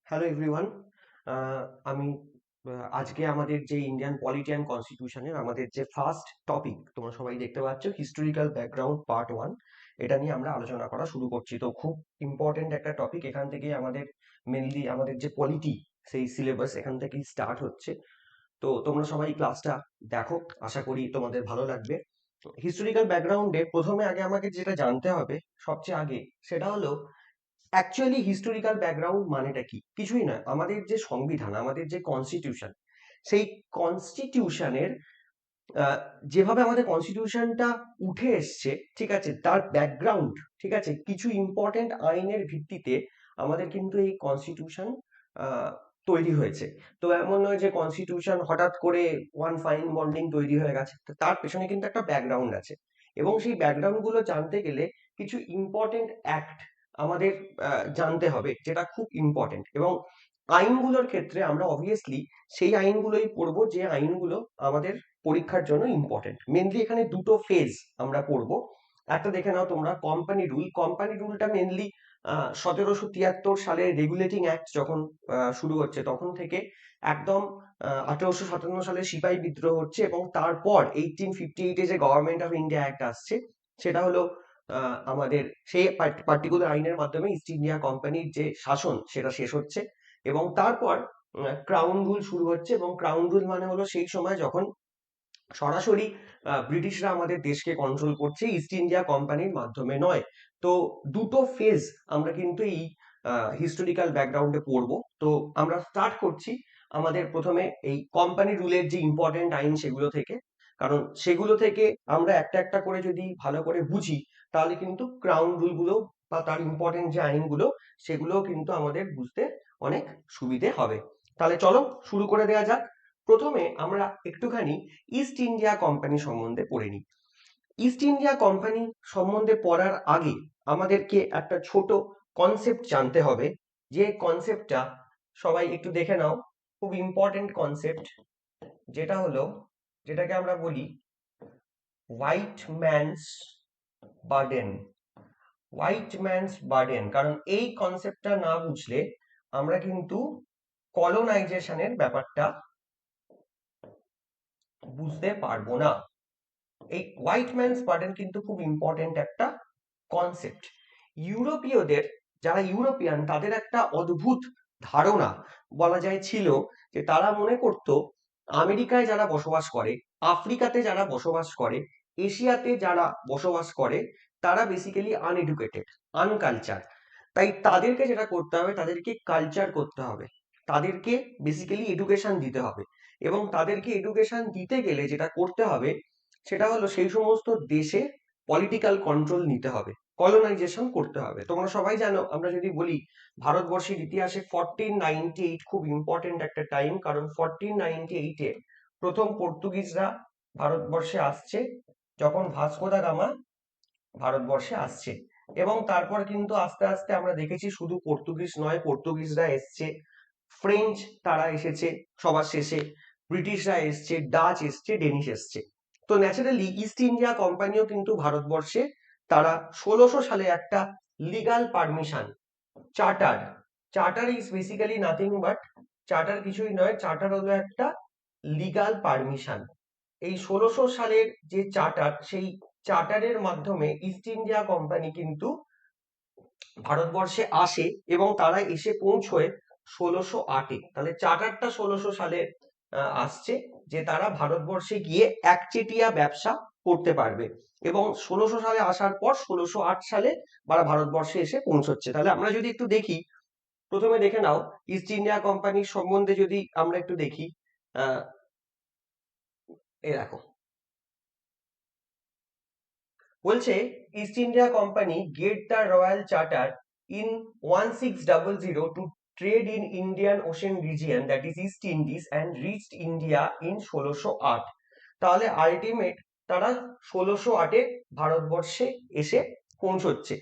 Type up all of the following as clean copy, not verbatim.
Hello everyone. আমি আজকে আমাদের যে ইন্ডিয়ান পলিটি অ্যান্ড কনস্টিটিউশনের আমাদের যে ফার্স্ট টপিক তোমরা সবাই দেখতে পাচ্ছ, হিস্টোরিক্যাল ব্যাকগ্রাউন্ড পার্ট 1, এটা নিয়ে আমরা আলোচনা করা শুরু করছি। তো খুব ইম্পর্টেন্ট একটা টপিক, এখান থেকেই আমাদের মেনলি আমাদের যে পলিটি সেই সিলেবাস এখান থেকেই স্টার্ট হচ্ছে। তো তোমরা সবাই ক্লাসটা দেখো, আশা করি তোমাদের ভালো লাগবে। হিস্টোরিক্যাল ব্যাকগ্রাউন্ডে প্রথমে আগে আমাকে যেটা জানতে হবে সবচেয়ে আগে, সেটা হলো অ্যাকচুয়ালি হিস্টোরিক্যাল ব্যাকগ্রাউন্ড মানেটা কি? কিছুই নয়, আমাদের যে সংবিধান, আমাদের যে কনস্টিটিউশন, সেই কনস্টিটিউশনের যেভাবে আমাদের কনস্টিটিউশনটা উঠে এসছে, ঠিক আছে, তার ব্যাকগ্রাউন্ড, ঠিক আছে, কিছু ইম্পর্টেন্ট আইনের ভিত্তিতে আমাদের কিন্তু এই কনস্টিটিউশন তৈরি হয়েছে। তো এমন নয় যে কনস্টিটিউশন হঠাৎ করে ওয়ান ফাইন মর্নিং তৈরি হয়ে গেছে, তো তার পেছনে কিন্তু একটা ব্যাকগ্রাউন্ড আছে। এবং সেই ব্যাকগ্রাউন্ড গুলো জানতে গেলে কিছু ইম্পর্টেন্ট অ্যাক্ট আমাদের জানতে হবে, যেটা খুব ইম্পর্টেন্ট। এবং আইনগুলোর ক্ষেত্রে আমরা অবভিয়াসলি সেই আইনগুলোই পড়বো যে আইনগুলো আমাদের পরীক্ষার জন্য ইম্পর্টেন্ট। মেনলি এখানে দুটো ফেজ আমরা পড়বো। একটা দেখে নাও তোমরা, কোম্পানি রুল। কোম্পানি রুলটা মেনলি 1773 সালের রেগুলেটিং অ্যাক্ট যখন শুরু হচ্ছে, তখন থেকে একদম 1857 সালে সিপাহী বিদ্রোহ হচ্ছে, এবং তারপর 1858-এ যে গভর্নমেন্ট অফ ইন্ডিয়া অ্যাক্ট আসছে, সেটা হলো আমাদের সেই পার্টিকুলার আইনের মাধ্যমে ইস্ট ইন্ডিয়া কোম্পানির যে শাসন সেটা শেষ হচ্ছে। এবং তারপর ক্রাউন রুল শুরু হচ্ছে। এবং ক্রাউন রুল মানে হলো সেই সময় যখন সরাসরি ব্রিটিশরা আমাদের দেশকে কন্ট্রোল করছে, ইস্ট ইন্ডিয়া কোম্পানির মাধ্যমে নয়। তো দুটো ফেজ আমরা কিন্তু এই হিস্টোরিক্যাল ব্যাকগ্রাউন্ডে পড়বো। তো আমরা স্টার্ট করছি আমাদের প্রথমে এই কোম্পানি রুলের যে ইম্পর্টেন্ট আইন সেগুলো থেকে। কারণ সেগুলো থেকে আমরা একটা একটা করে যদি ভালো করে বুঝি, তাহলে কিন্তু ক্রাউন রুলগুলো বা তার ইম্পর্টেন্ট যে আইনগুলো, সেগুলোও কিন্তু আমাদের বুঝতে অনেক সুবিধে হবে। তাহলে চলো শুরু করে দেওয়া যাক। প্রথমে আমরা একটুখানি ইস্ট ইন্ডিয়া কোম্পানি সম্বন্ধে পড়ে নিই। ইস্ট ইন্ডিয়া কোম্পানি সম্বন্ধে পড়ার আগে আমাদেরকে একটা ছোট কনসেপ্ট জানতে হবে, যে কনসেপ্টটা সবাই একটু দেখে নাও। খুব ইম্পর্টেন্ট কনসেপ্ট, যেটা হলো, যেটাকে আমরা বলি white man's burden. White man's burden, কারণ এই কনসেপ্টটা না বুঝলে আমরা কিন্তু কলোনাইজেশনের ব্যাপারটা বুঝতে পারবো না। এই হোয়াইট ম্যানস বার্ডেন কিন্তু খুব ইম্পর্টেন্ট একটা কনসেপ্ট। ইউরোপীয়দের, যারা ইউরোপিয়ান, তাদের একটা অদ্ভুত ধারণা বলা যায় ছিল, যে তারা মনে করত আমেরিকায় যারা বসবাস করে, আফ্রিকাতে যারা বসবাস করে, এশিয়াতে যারা বসবাস করে, তারা বেসিক্যালি আনএডুকেটেড, আনকালচার। তাই তাদেরকে যেটা করতে হবে, তাদেরকে কালচার করতে হবে, তাদেরকে বেসিক্যালি এডুকেশন দিতে হবে। এবং তাদেরকে এডুকেশন দিতে গেলে যেটা করতে হবে, সেটা হলো সেই সমস্ত দেশে পলিটিক্যাল কন্ট্রোল নিতে হবে, কলোনাইজেশন করতে হবে। তোমরা সবাই জানো, আমরা যদি বলি ভারতবর্ষের ইতিহাসে 1498 খুব ইম্পর্টেন্ট একটা টাইম। কারণ 1498-এ প্রথম পর্তুগিজরা ভারতবর্ষে আসছে, যখন ভাস্কো দা গামা ভারতবর্ষে আসছে। এবং তারপর কিন্তু আস্তে আস্তে আমরা দেখেছি শুধু পর্তুগিজ নয়, পর্তুগিজরা এসছে, ফ্রেঞ্চ তারা এসেছে সবার শেষে, ব্রিটিশরা এসছে, ডাচ এসছে, ডেনিশ এসছে। তো ন্যাচারালি ইস্ট ইন্ডিয়া কোম্পানিও কিন্তু ভারতবর্ষে তারা 1600 সালে একটা legal permission, charter. Charter is basically nothing but, charter কিছুই নয়, চার্টার হলো একটা লিগাল পারমিশন। এই 1600 সালের যে চার্টার, সেই চার্টারের মাধ্যমে ইস্ট ইন্ডিয়া কোম্পানি কিন্তু ভারতবর্ষে আসে, এবং তারা এসে পৌঁছয় 1608-এ। তাহলে চার্টারটা 1600 সালে আসছে, যে তারা ভারতবর্ষে গিয়ে একচেটিয়া ব্যবসা করতে পারবে। এবং 1600 সালে আসার পর 1608 সালে তারা ভারতবর্ষে এসে পৌঁছচ্ছে। তাহলে আমরা যদি একটু দেখি, প্রথমে দেখে নাও ইস্ট ইন্ডিয়া কোম্পানির সম্বন্ধে যদি আমরা একটু দেখি। আহ এই দেখো, বলছে East India company get the royal charter in 1600 to trade in Indian Ocean region, that is East Indies, and reached India in 1608। তাহলে আলটিমেট তারা 1608-এ ভারতবর্ষে এসে পৌঁছচ্ছে।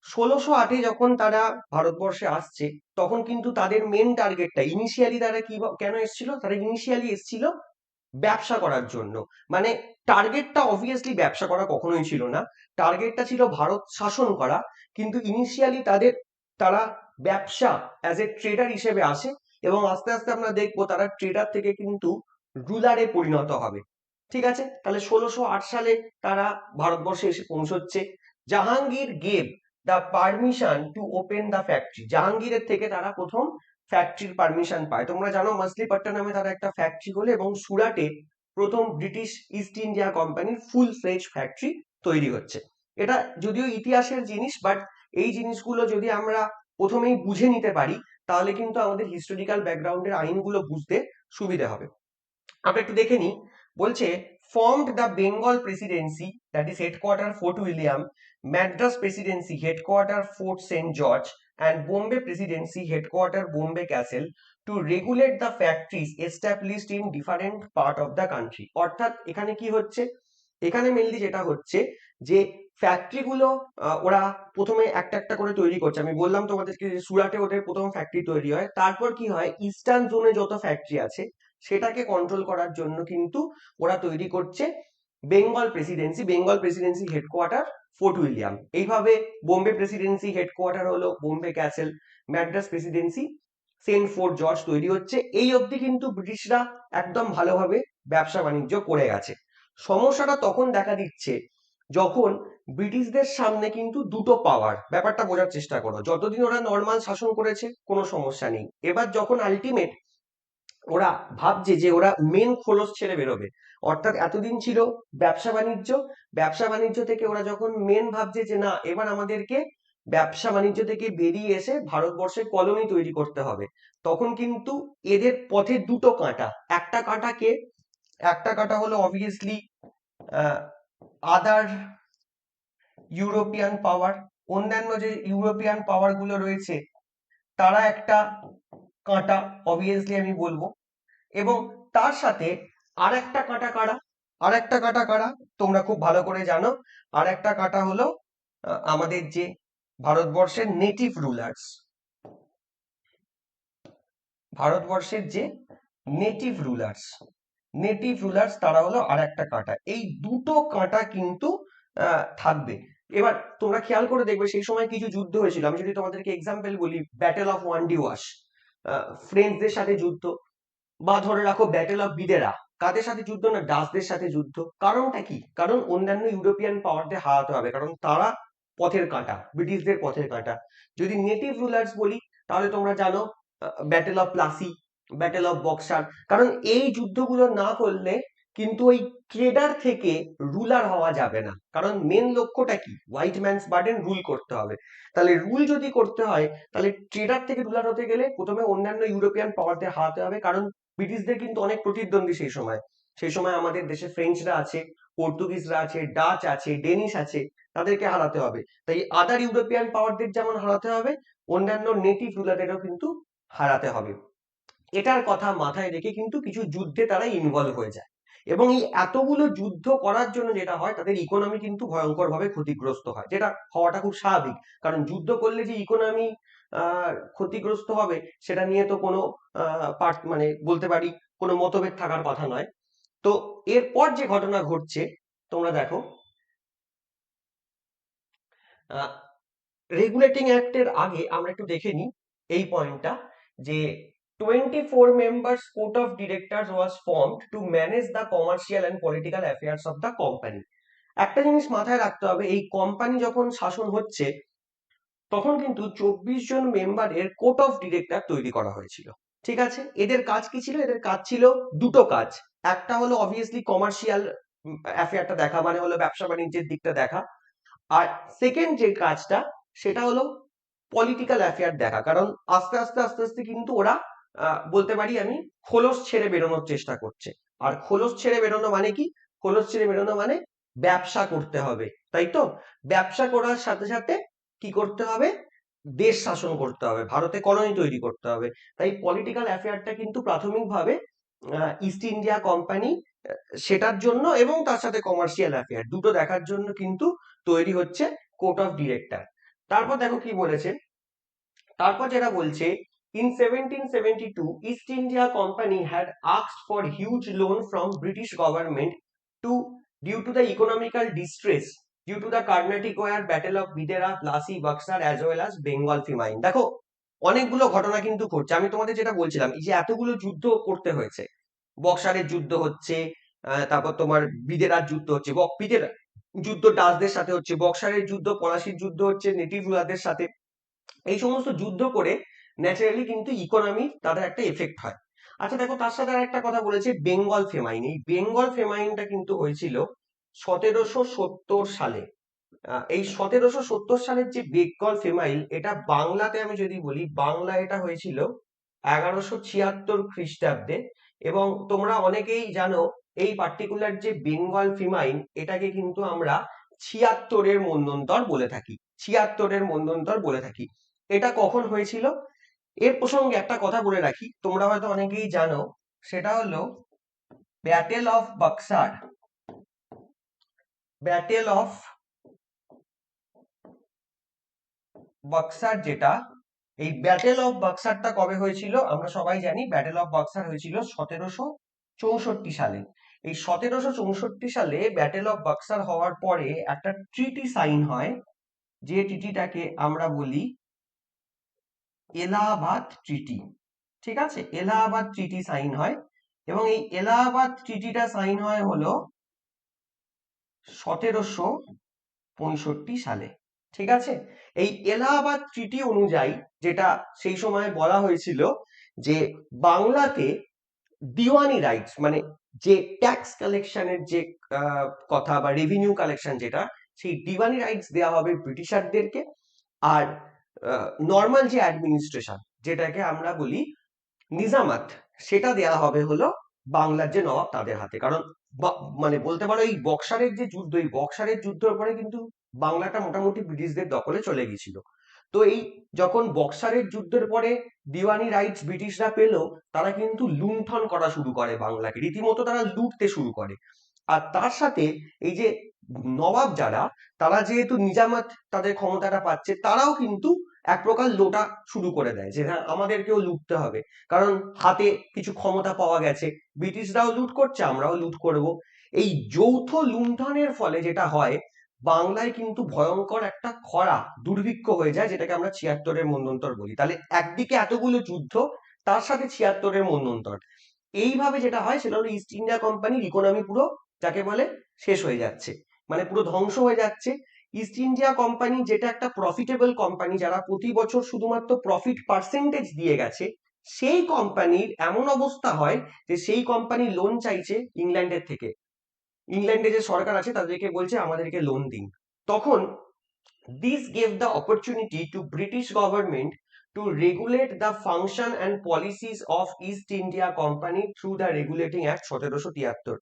1608-এ যখন তারা ভারতবর্ষে আসছে, তখন কিন্তু তাদের মেন টার্গেটটা, ইনিশিয়ালি তারা কি কেন এসেছিল, তারা ইনিশিয়ালি এসেছিল ব্যবসা করার জন্য। মানে টার্গেটটা অবভিয়াসলি ব্যবসা করা কখনোই ছিল না, টার্গেটটা ছিল ভারত শাসন করা। কিন্তু ইনিশিয়ালি তারা ব্যবসা অ্যাজ এ ট্রেডার হিসেবে আসে এবং আস্তে আস্তে আমরা দেখবো তারা ট্রেডার থেকে কিন্তু রুলারে পরিণত হবে। ঠিক আছে, তাহলে 1608 সালে তারা ভারতবর্ষে এসে পৌঁছচ্ছে। Jahangir gave the permission to open the factory, জাহাঙ্গীরের থেকে তারা প্রথম ফ্যাক্টরির পারমিশন পায়। তোমরা জানো মাসলিপট্টনমে তারা একটা ফ্যাক্টরি খোলে এবং সুরাটে প্রথম ব্রিটিশ ইস্ট ইন্ডিয়া কোম্পানির ফুল ফ্লেজ ফ্যাক্টরি তৈরি হচ্ছে। এটা যদিও ইতিহাসের জিনিস, বাট এই জিনিসগুলো যদি আমরা প্রথমেই বুঝে নিতে পারি তাহলে কিন্তু আমাদের হিস্টোরিক্যাল ব্যাকগ্রাউন্ডের আইনগুলো বুঝতে সুবিধা হবে। আমরা একটু দেখে নিই। বলছে formed the Bengal presidency, that is headquarter Fort William, Madras presidency headquarter Fort St George, and Bombay presidency headquarter Bombay Castle to regulate the factories established in different part of the country। অর্থাৎ এখানে কি হচ্ছে, এখানে mainly যেটা হচ্ছে যে factory গুলো ওরা প্রথমে একটা একটা করে তৈরি করছে। আমি বললাম তোমাদেরকে যে সুরাটে ওদের প্রথম ফ্যাক্টরি তৈরি হয়, তারপর কি হয় ইস্টার্ন জোনে যত ফ্যাক্টরি আছে সেটাকে কন্ট্রোল করার জন্য কিন্তু ওরা তৈরি করছে Bengal presidency. Bengal presidency headquarter Fort William, এইভাবে বোম্বে প্রেসিডেন্সি হেডকোয়ার্টার হলো Bombay castle, Madras presidency Saint Fort George তৈরি হচ্ছে। এই অবধি কিন্তু ব্রিটিশরা একদম ভালোভাবে ব্যবসা বাণিজ্য করে গেছে। সমস্যাটা তখন দেখা দিচ্ছে যখন ব্রিটিশদের সামনে কিন্তু দুটো পাওয়ার, ব্যাপারটা বোঝার চেষ্টা করো, যতদিন ওরা নর্মাল শাসন করেছে কোনো সমস্যা নেই, এবার যখন আলটিমেট ওরা ভাবছে যে ওরা মেন খোলস ছেড়ে বেরোবে, অর্থাৎ এতদিন ছিল ব্যবসা বাণিজ্য, ব্যবসা বাণিজ্য থেকে ওরা যখন মেন ভাবছে যে না এবার আমাদেরকে ব্যবসা বাণিজ্য থেকে বেরিয়ে এসে ভারতবর্ষে কলোনি তৈরি করতে হবে, তখন কিন্তু এদের পথে দুটো কাঁটা। একটা কাঁটাকে, একটা কাঁটা হলো অবভিয়াসলি আদার ইউরোপিয়ান পাওয়ার, অন্যান্য যে ইউরোপিয়ান পাওয়ার গুলো রয়েছে তারা একটা কাঁটা অবভিয়াসলি আমি বলবো, এবং তার সাথে আরেকটা কাঁটা কারা, আরেকটা কাঁটা কারা তোমরা খুব ভালো করে জানো, আরেকটা কাঁটা হলো আমাদের যে ভারতবর্ষের নেটিভ রুলার্স, ভারতবর্ষের যে নেটিভ রুলার্স, নেটিভ রুলার্স তারা হলো আরেকটা কাঁটা। এই দুটো কাঁটা কিন্তু থাকবে। এবার তোমরা খেয়াল করে দেখবে সেই সময় কিছু যুদ্ধ হয়েছিল, আমি যদি তোমাদেরকে এক্সাম্পল বলি ব্যাটেল অফ ওয়ান্ডি ওয়াশ, ফ্রেঞ্চদের সাথে যুদ্ধ, বা ধরে রাখো ব্যাটেল অফ বিদেরা, কাদের সাথে যুদ্ধ না ডাচদের সাথে যুদ্ধ। কারণটা কি, কারণ অন্যান্য ইউরোপিয়ান পাওয়ারদের হারাতে হবে, কারণ তারা পথের কাঁটা, ব্রিটিশদের পথের কাঁটা। যদি নেটিভ রুলার্স বলি তাহলে তোমরা জানো battle of Plassey, battle of boxer, কারণ এই যুদ্ধগুলো না করলে কিন্তু ওই ট্রেডার থেকে রুলার হওয়া যাবে না, কারণ মেন লক্ষ্যটা কি হোয়াইট ম্যানস বার্ডেন, রুল করতে হবে। তাহলে রুল যদি করতে হয় তাহলে ট্রেডার থেকে রুলার হতে গেলে প্রথমে অন্যান্য ইউরোপিয়ান পাওয়ারদের হারাতে হবে, কারণ ব্রিটিশদের কিন্তু অনেক প্রতিদ্বন্দ্বী সেই সময়, সেই সময় আমাদের দেশে ফ্রেঞ্চরা আছে, পর্তুগিজরা আছে, ডাচ আছে, ডেনিশ আছে, তাদেরকে হারাতে হবে। তাই আদার ইউরোপিয়ান পাওয়ারদের যেমন হারাতে হবে, অন্যান্য নেটিভ রুলারদেরও কিন্তু হারাতে হবে। এটার কথা মাথায় রেখে কিন্তু কিছু যুদ্ধে তারা ইনভলভ হয়ে যায়, এবং এই এতগুলো যুদ্ধ করার জন্য যেটা হয় তাদের ইকোনমি কিন্তু ভয়ঙ্কর ভাবে ক্ষতিগ্রস্ত হয়, যেটা হওয়াটা খুব স্বাভাবিক, কারণ যুদ্ধ করলে যে ইকোনমি ক্ষতিগ্রস্ত হবে সেটা নিয়ে তো কোনো পার্ট মানে বলতে পারি কোনো মতভেদ থাকার কথা নয়। তো এরপর যে ঘটনা ঘটছে তোমরা দেখো, রেগুলেটিং অ্যাক্টের আগে আমরা একটু দেখে নিই এই পয়েন্টটা, যে 24 members court of directors was formed to manage the commercial and political affairs of the company। একটা জিনিস মাথায় রাখতে হবে, এই কোম্পানি যখন শাসন হচ্ছে তখন কিন্তু 24 জন মেম্বারের কোর্ট অফ ডিরেক্টর তৈরি করা হয়েছিল। ঠিক আছে, এদের কাজ কি ছিল, এদের কাজ ছিল দুটো কাজ। একটা হলো অবভিয়াসলি কমার্শিয়াল অ্যাফেয়ারটা দেখা, মানে হলো ব্যবসা বাণিজ্যের দিকটা দেখা, আর সেকেন্ড যে কাজটা সেটা হলো পলিটিক্যাল অ্যাফেয়ার দেখা, কারণ আস্তে আস্তে আস্তে আস্তে কিন্তু ওরা বলতে পারি আমি খোলস ছেড়ে বেরোনোর চেষ্টা করছে। আর খোলস ছেড়ে বেরোনো মানে কি, খোলস ছেড়ে বেরোনো মানে ব্যবসা করতে হবে, তাই তো? ব্যবসা করার সাথে সাথে কি করতে হবে, দেশ শাসন করতে হবে, ভারতে কলোনি তৈরি করতে হবে। তাই পলিটিক্যাল অ্যাফেয়ারটা কিন্তু প্রাথমিকভাবে ইস্ট ইন্ডিয়া কোম্পানি সেটার জন্য এবং তার সাথে কমার্শিয়াল অ্যাফেয়ার দুটো দেখার জন্য কিন্তু তৈরি হচ্ছে কোর্ট অফ ডিরেক্টর। তারপর দেখো কি বলেছে, তারপর যেটা বলছে, in 1772 East India Company had asked for huge loan from British government to due to the economical distress due to the Carnatic War, Battle of Bidera, Plassey, Buxar as well as Bengal famine। দেখো অনেকগুলো ঘটনা কিন্তু ঘটছে। আমি তোমাদের যেটা বলছিলাম, এই যে এতগুলো যুদ্ধ করতে হয়েছে, বক্সারের যুদ্ধ হচ্ছে, তারপর তোমার বিদেরার যুদ্ধ হচ্ছে, বিদেরা যুদ্ধ ডাচদের সাথে হচ্ছে, বক্সারের যুদ্ধ পলাশির যুদ্ধ হচ্ছে নেটিভ রুলারদের সাথে। এই সমস্ত যুদ্ধ করে ন্যাচারালি কিন্তু ইকোনমি তাদের একটা এফেক্ট হয়। আচ্ছা দেখো, তার সাথে আর একটা কথা বলেছে, বেঙ্গল ফেমাইন। এই বেঙ্গল ফেমাইনটা কিন্তু হয়েছিল 1770 সালে। এই 1770 সালের যে বেঙ্গল ফেমাইল, এটা বাংলাতে আমি যদি বলি, বাংলা এটা হয়েছিল 1176 খ্রিস্টাব্দে। এবং তোমরা অনেকেই জানো, এই পার্টিকুলার যে বেঙ্গল ফেমাইন, এটাকে কিন্তু আমরা 76-এর মন্বন্তর বলে থাকি। 76-এর মন্বন্তর বলে থাকি। এটা কখন হয়েছিল? এর প্রসঙ্গে একটা কথা বলে রাখি, তোমরা হয়তো অনেকেই জানো, সেটা হলো battle of boxer. Battle of boxer যেটা, এই ব্যাটেল অফ বক্সারটা কবে হয়েছিল? আমরা সবাই জানি ব্যাটেল অফ বক্সার হয়েছিল 1764 সালে। এই 1764 সালে ব্যাটেল অফ বক্সার হওয়ার পরে একটা ট্রিটি সাইন হয়, যে ট্রিটিটাকে আমরা বলি এলাহাবাদ ট্রিটি। ঠিক আছে, এলাহাবাদ ট্রিটি সাইন হয়। এবং এই এলাহাবাদ ট্রিটিটা সাইন হয় হলো 1765 সালে। ঠিক আছে, এই এলাহাবাদ ট্রিটি অনুযায়ী, যেটা সেই সময় বলা হয়েছিল, যে বাংলাতে দিওয়ানি রাইটস, মানে যে ট্যাক্স কালেকশনের যে কথা বা রেভিনিউ কালেকশন যেটা, সেই দিওয়ানি রাইটস দেওয়া হবে ব্রিটিশারদেরকে। আর নর্মাল যে অ্যাডমিনিস্ট্রেশন, যেটাকে আমরা বলি নিজামাত, সেটা দেয়া হবে হলো বাংলার যে নবাব তাদের হাতে। কারণ মানে বলতে পারো, এই বক্সারের যে যুদ্ধ, এই বক্সারের যুদ্ধের পরে কিন্তু বাংলাটা মোটামুটি ব্রিটিশদের দখলে চলে গেছিল। তো এই যখন বক্সারের যুদ্ধের পরে দিওয়ানি রাইটস ব্রিটিশরা পেল, তারা কিন্তু লুণ্ঠন করা শুরু করে বাংলাকে, রীতিমতো তারা লুটতে শুরু করে। আর তার সাথে এই যে নবাব যারা, তারা যেহেতু নিজামাত তাদের ক্ষমতাটা পাচ্ছে, তারাও কিন্তু এক প্রকার লোটা শুরু করে দেয়, যে হ্যাঁ আমাদেরকেও লুটতে হবে, কারণ হাতে কিছু ক্ষমতা পাওয়া গেছে, ব্রিটিশরাও লুট করছে, আমরাও লুট করব। এই যৌথ লুণ্ঠনের ফলে যেটা হয়, বাংলায় কিন্তু ভয়ঙ্কর একটা খরা, দুর্ভিক্ষ হয়ে যায়, যেটাকে আমরা 76-এর মন্বন্তর বলি। তাহলে একদিকে এতগুলো যুদ্ধ, তার সাথে 76-এর মন্বন্তর, এইভাবে যেটা হয় সেটা হলো ইস্ট ইন্ডিয়া কোম্পানির ইকোনমি পুরো, যাকে বলে, শেষ হয়ে যাচ্ছে, মানে পুরো ধ্বংস হয়ে যাচ্ছে। ইস্ট ইন্ডিয়া কোম্পানি যেটা একটা প্রফিটেবল কোম্পানি, যারা প্রতি বছর শুধুমাত্র প্রফিট পার্সেন্টেজ দিয়ে গেছে, সেই কোম্পানির এমন অবস্থা হয় যে সেই কোম্পানি লোন চাইছে ইংল্যান্ডের থেকে। ইংল্যান্ডে যে সরকার আছে তাদেরকে বলছে আমাদেরকে লোন দিন। তখন this gave the opportunity to British government to regulate the function and policies of East India Company through the Regulating Act 1773।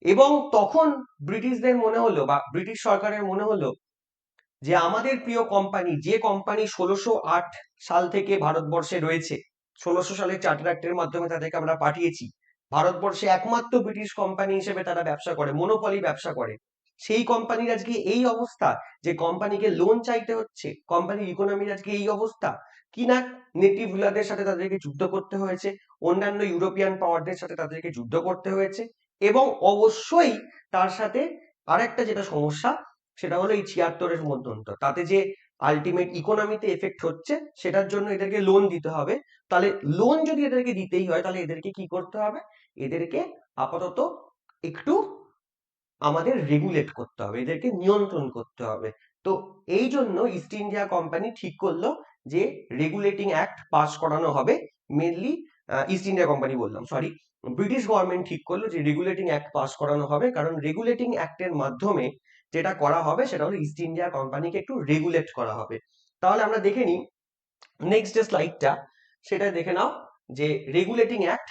এবং তখন ব্রিটিশদের মনে হলো, বা ব্রিটিশ সরকারের মনে হলো, যে আমাদের প্রিয় কোম্পানি, যে কোম্পানি 1608 সাল থেকে ভারতবর্ষে রয়েছে, 1600 সালের চার্টার অ্যাক্টের মাধ্যমে তাদেরকে আমরা পাঠিয়েছি, ভারতবর্ষে একমাত্র ব্রিটিশ কোম্পানি হিসেবে তারা ব্যবসা করে, মনোপলি ব্যবসা করে, সেই কোম্পানির আজকে এই অবস্থা, যে কোম্পানিকে লোন চাইতে হচ্ছে, কোম্পানির ইকোনমির আজকে এই অবস্থা, কিনা নেটিভ রুলারদের সাথে তাদেরকে যুদ্ধ করতে হয়েছে, অন্যান্য ইউরোপিয়ান পাওয়ারদের সাথে তাদেরকে যুদ্ধ করতে হয়েছে, এবং অবশ্যই তার সাথে আরেকটা যেটা সমস্যা, সেটা হলো এই 76-এর মধ্যন্তর, তাতে যে আলটিমেট ইকোনমিতে এফেক্ট হচ্ছে, সেটার জন্য এদেরকে লোন দিতে হবে। তাহলে লোন যদি এদেরকে দিতেই হয়, তাহলে এদেরকে কি করতে হবে? এদেরকে আপাতত একটু আমাদের রেগুলেট করতে হবে, এদেরকে নিয়ন্ত্রণ করতে হবে। তো এই জন্য ইস্ট ইন্ডিয়া কোম্পানি ঠিক করলো যে রেগুলেটিং অ্যাক্ট পাস করানো হবে। মেনলি ইস্ট ইন্ডিয়া কোম্পানি বললাম, সরি, ব্রিটিশ গভর্নমেন্ট ঠিক করলো যে রেগুলেটিং অ্যাক্ট পাস করানো হবে, কারণ রেগুলেটিং অ্যাক্টের মাধ্যমে যেটা করা হবে সেটা হলো ইস্ট ইন্ডিয়া কোম্পানিকে একটু রেগুলেট করা হবে। তাহলে আমরা দেখে নিই নেক্সট যে স্লাইডটা, সেটা দেখে নাও, যে রেগুলেটিং অ্যাক্ট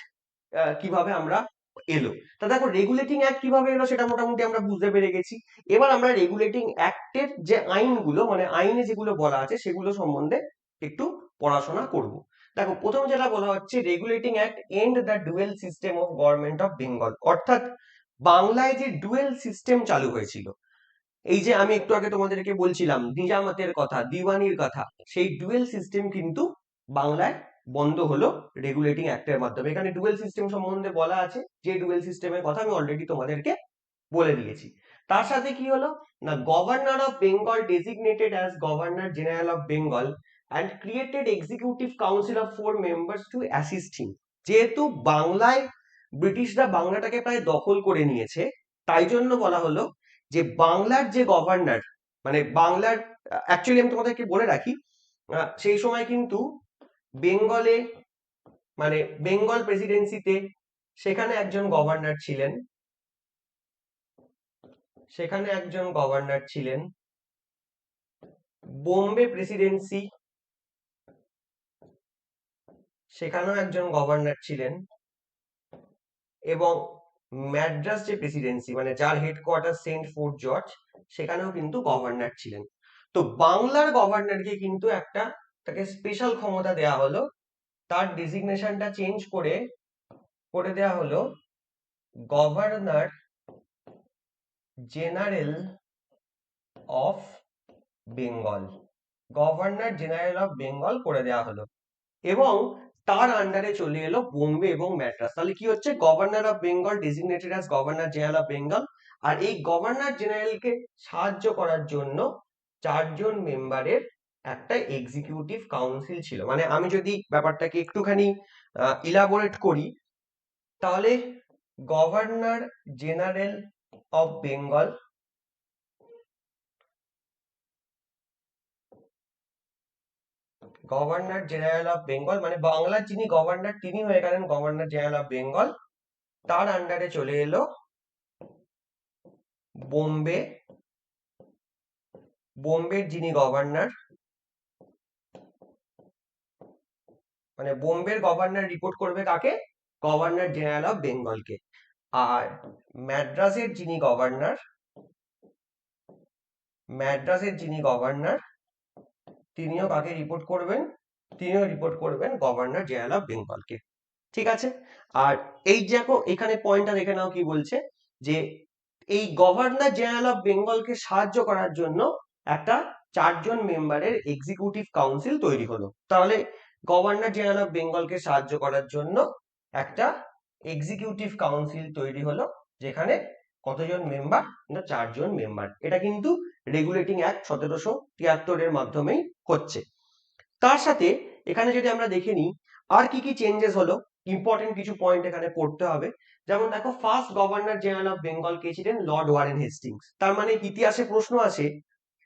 কিভাবে আমরা এলো। তা দেখো, রেগুলেটিং অ্যাক্ট কিভাবে এলো সেটা মোটামুটি আমরা বুঝতে পেরে গেছি। এবার আমরা রেগুলেটিং অ্যাক্টের যে আইনগুলো, মানে আইনে যেগুলো বলা আছে, সেগুলো সম্বন্ধে একটু পড়াশোনা করব। দেখো, প্রথম যেটা বলা হচ্ছে, regulating act and the dual system of government of Bengal. অর্থাৎ বাংলায় যে ডুয়েল সিস্টেম চালু হয়েছিল, এই যে আমি একটু আগে তোমাদেরকে বলছিলাম নিজামতের কথা, দিওয়ানির কথা, সেই ডুয়েল সিস্টেম কিন্তু বাংলায় বন্ধ হলো রেগুলেটিং অ্যাক্টের মাধ্যমে। এখানে ডুয়েল সিস্টেম সম্বন্ধে বলা আছে, যে ডুয়েল সিস্টেমের কথা আমি অলরেডি তোমাদেরকে বলে দিয়েছি। তার সাথে কি হলো না, governor of Bengal designated as governor general of Bengal and created executive council of 4 members to assist him. যেহেতু বাংলায় ব্রিটিশরা বাংলাটাকে প্রায় দখল করে নিয়েছে, তাই জন্য বলা হলো যে বাংলার যে গভর্নর, মানে বাংলার, অ্যাকচুয়ালি আমি তোমাদেরকে বলে রাখি, সেই সময় কিন্তু বেঙ্গলে, মানে বেঙ্গল প্রেসিডেন্সিতে সেখানে একজন গভর্নর ছিলেন, বোম্বে প্রেসিডেন্সি, সেখানেও একজন গভর্নর ছিলেন, এবং ম্যাড্রাস যে প্রেসিডেন্সি, মানে যার হেডকোয়ার্টার সেন্ট ফোর্ট জর্জ, সেখানেও কিন্তু গভর্নর ছিলেন। তো বাংলার গভর্নরকে কিন্তু একটা তাকে স্পেশাল ক্ষমতা দেয়া হলো, তার ডেজিগনেশনটা চেঞ্জ করে দেয়া হলো governor general of Bengal. Governor general of Bengal করে দেওয়া হলো, এবং তার আন্ডারে চলে এলো বোম্বে এবং ম্যাড্রাস। তাহলে কি হচ্ছে, governor of Bengal designated as governor general of Bengal, আর এই গভর্নর জেনারেলকে সাহায্য করার জন্য 4 জন মেম্বারের একটা এক্সিকিউটিভ কাউন্সিল ছিল। মানে আমি যদি ব্যাপারটাকে একটুখানি ইলাবোরেট করি, তাহলে governor general of Bengal, governor general of Bengal মানে বাংলার যিনি গভর্নর তিনি হয়ে গেলেন গভর্নর জেনারেল অফ বেঙ্গল। তার আন্ডারে চলে এলো বোম্বের যিনি গভর্নর, মানে বোম্বের গভর্নর রিপোর্ট করবে কাকে, গভর্নর জেনারেল অফ বেঙ্গলকে। আর ম্যাড্রাসের যিনি গভর্নর তিনিও কাকে রিপোর্ট করবেন, গভর্নর জেনারেল অফ বেঙ্গলকে। ঠিক আছে। আর এই দেখো এখানে পয়েন্টটা দেখে নাও কি বলছে, যে এই গভর্নর জেনারেল অফ বেঙ্গলকে সাহায্য করার জন্য একটা 4 জন মেম্বারের এক্সিকিউটিভ কাউন্সিল তৈরি হলো। তাহলে গভর্নর জেনারেল অফ বেঙ্গলকে সাহায্য করার জন্য একটা এক্সিকিউটিভ কাউন্সিল তৈরি হলো, যেখানে কতজন মেম্বার, 4 জন মেম্বার। এটা কিন্তু রেগুলেটিং অ্যাক্ট 1773 এর মাধ্যমেই হচ্ছে। তার সাথে এখানে যদি আমরা দেখে নিই আর কি কি চেঞ্জেস হলো, ইম্পর্টেন্ট কিছু পয়েন্ট এখানে পড়তে হবে। যেমন দেখো, first governor general of Bengal কে ছিলেন লর্ড ওয়ারেন হেস্টিংস। তার মানে ইতিহাসে প্রশ্ন আছে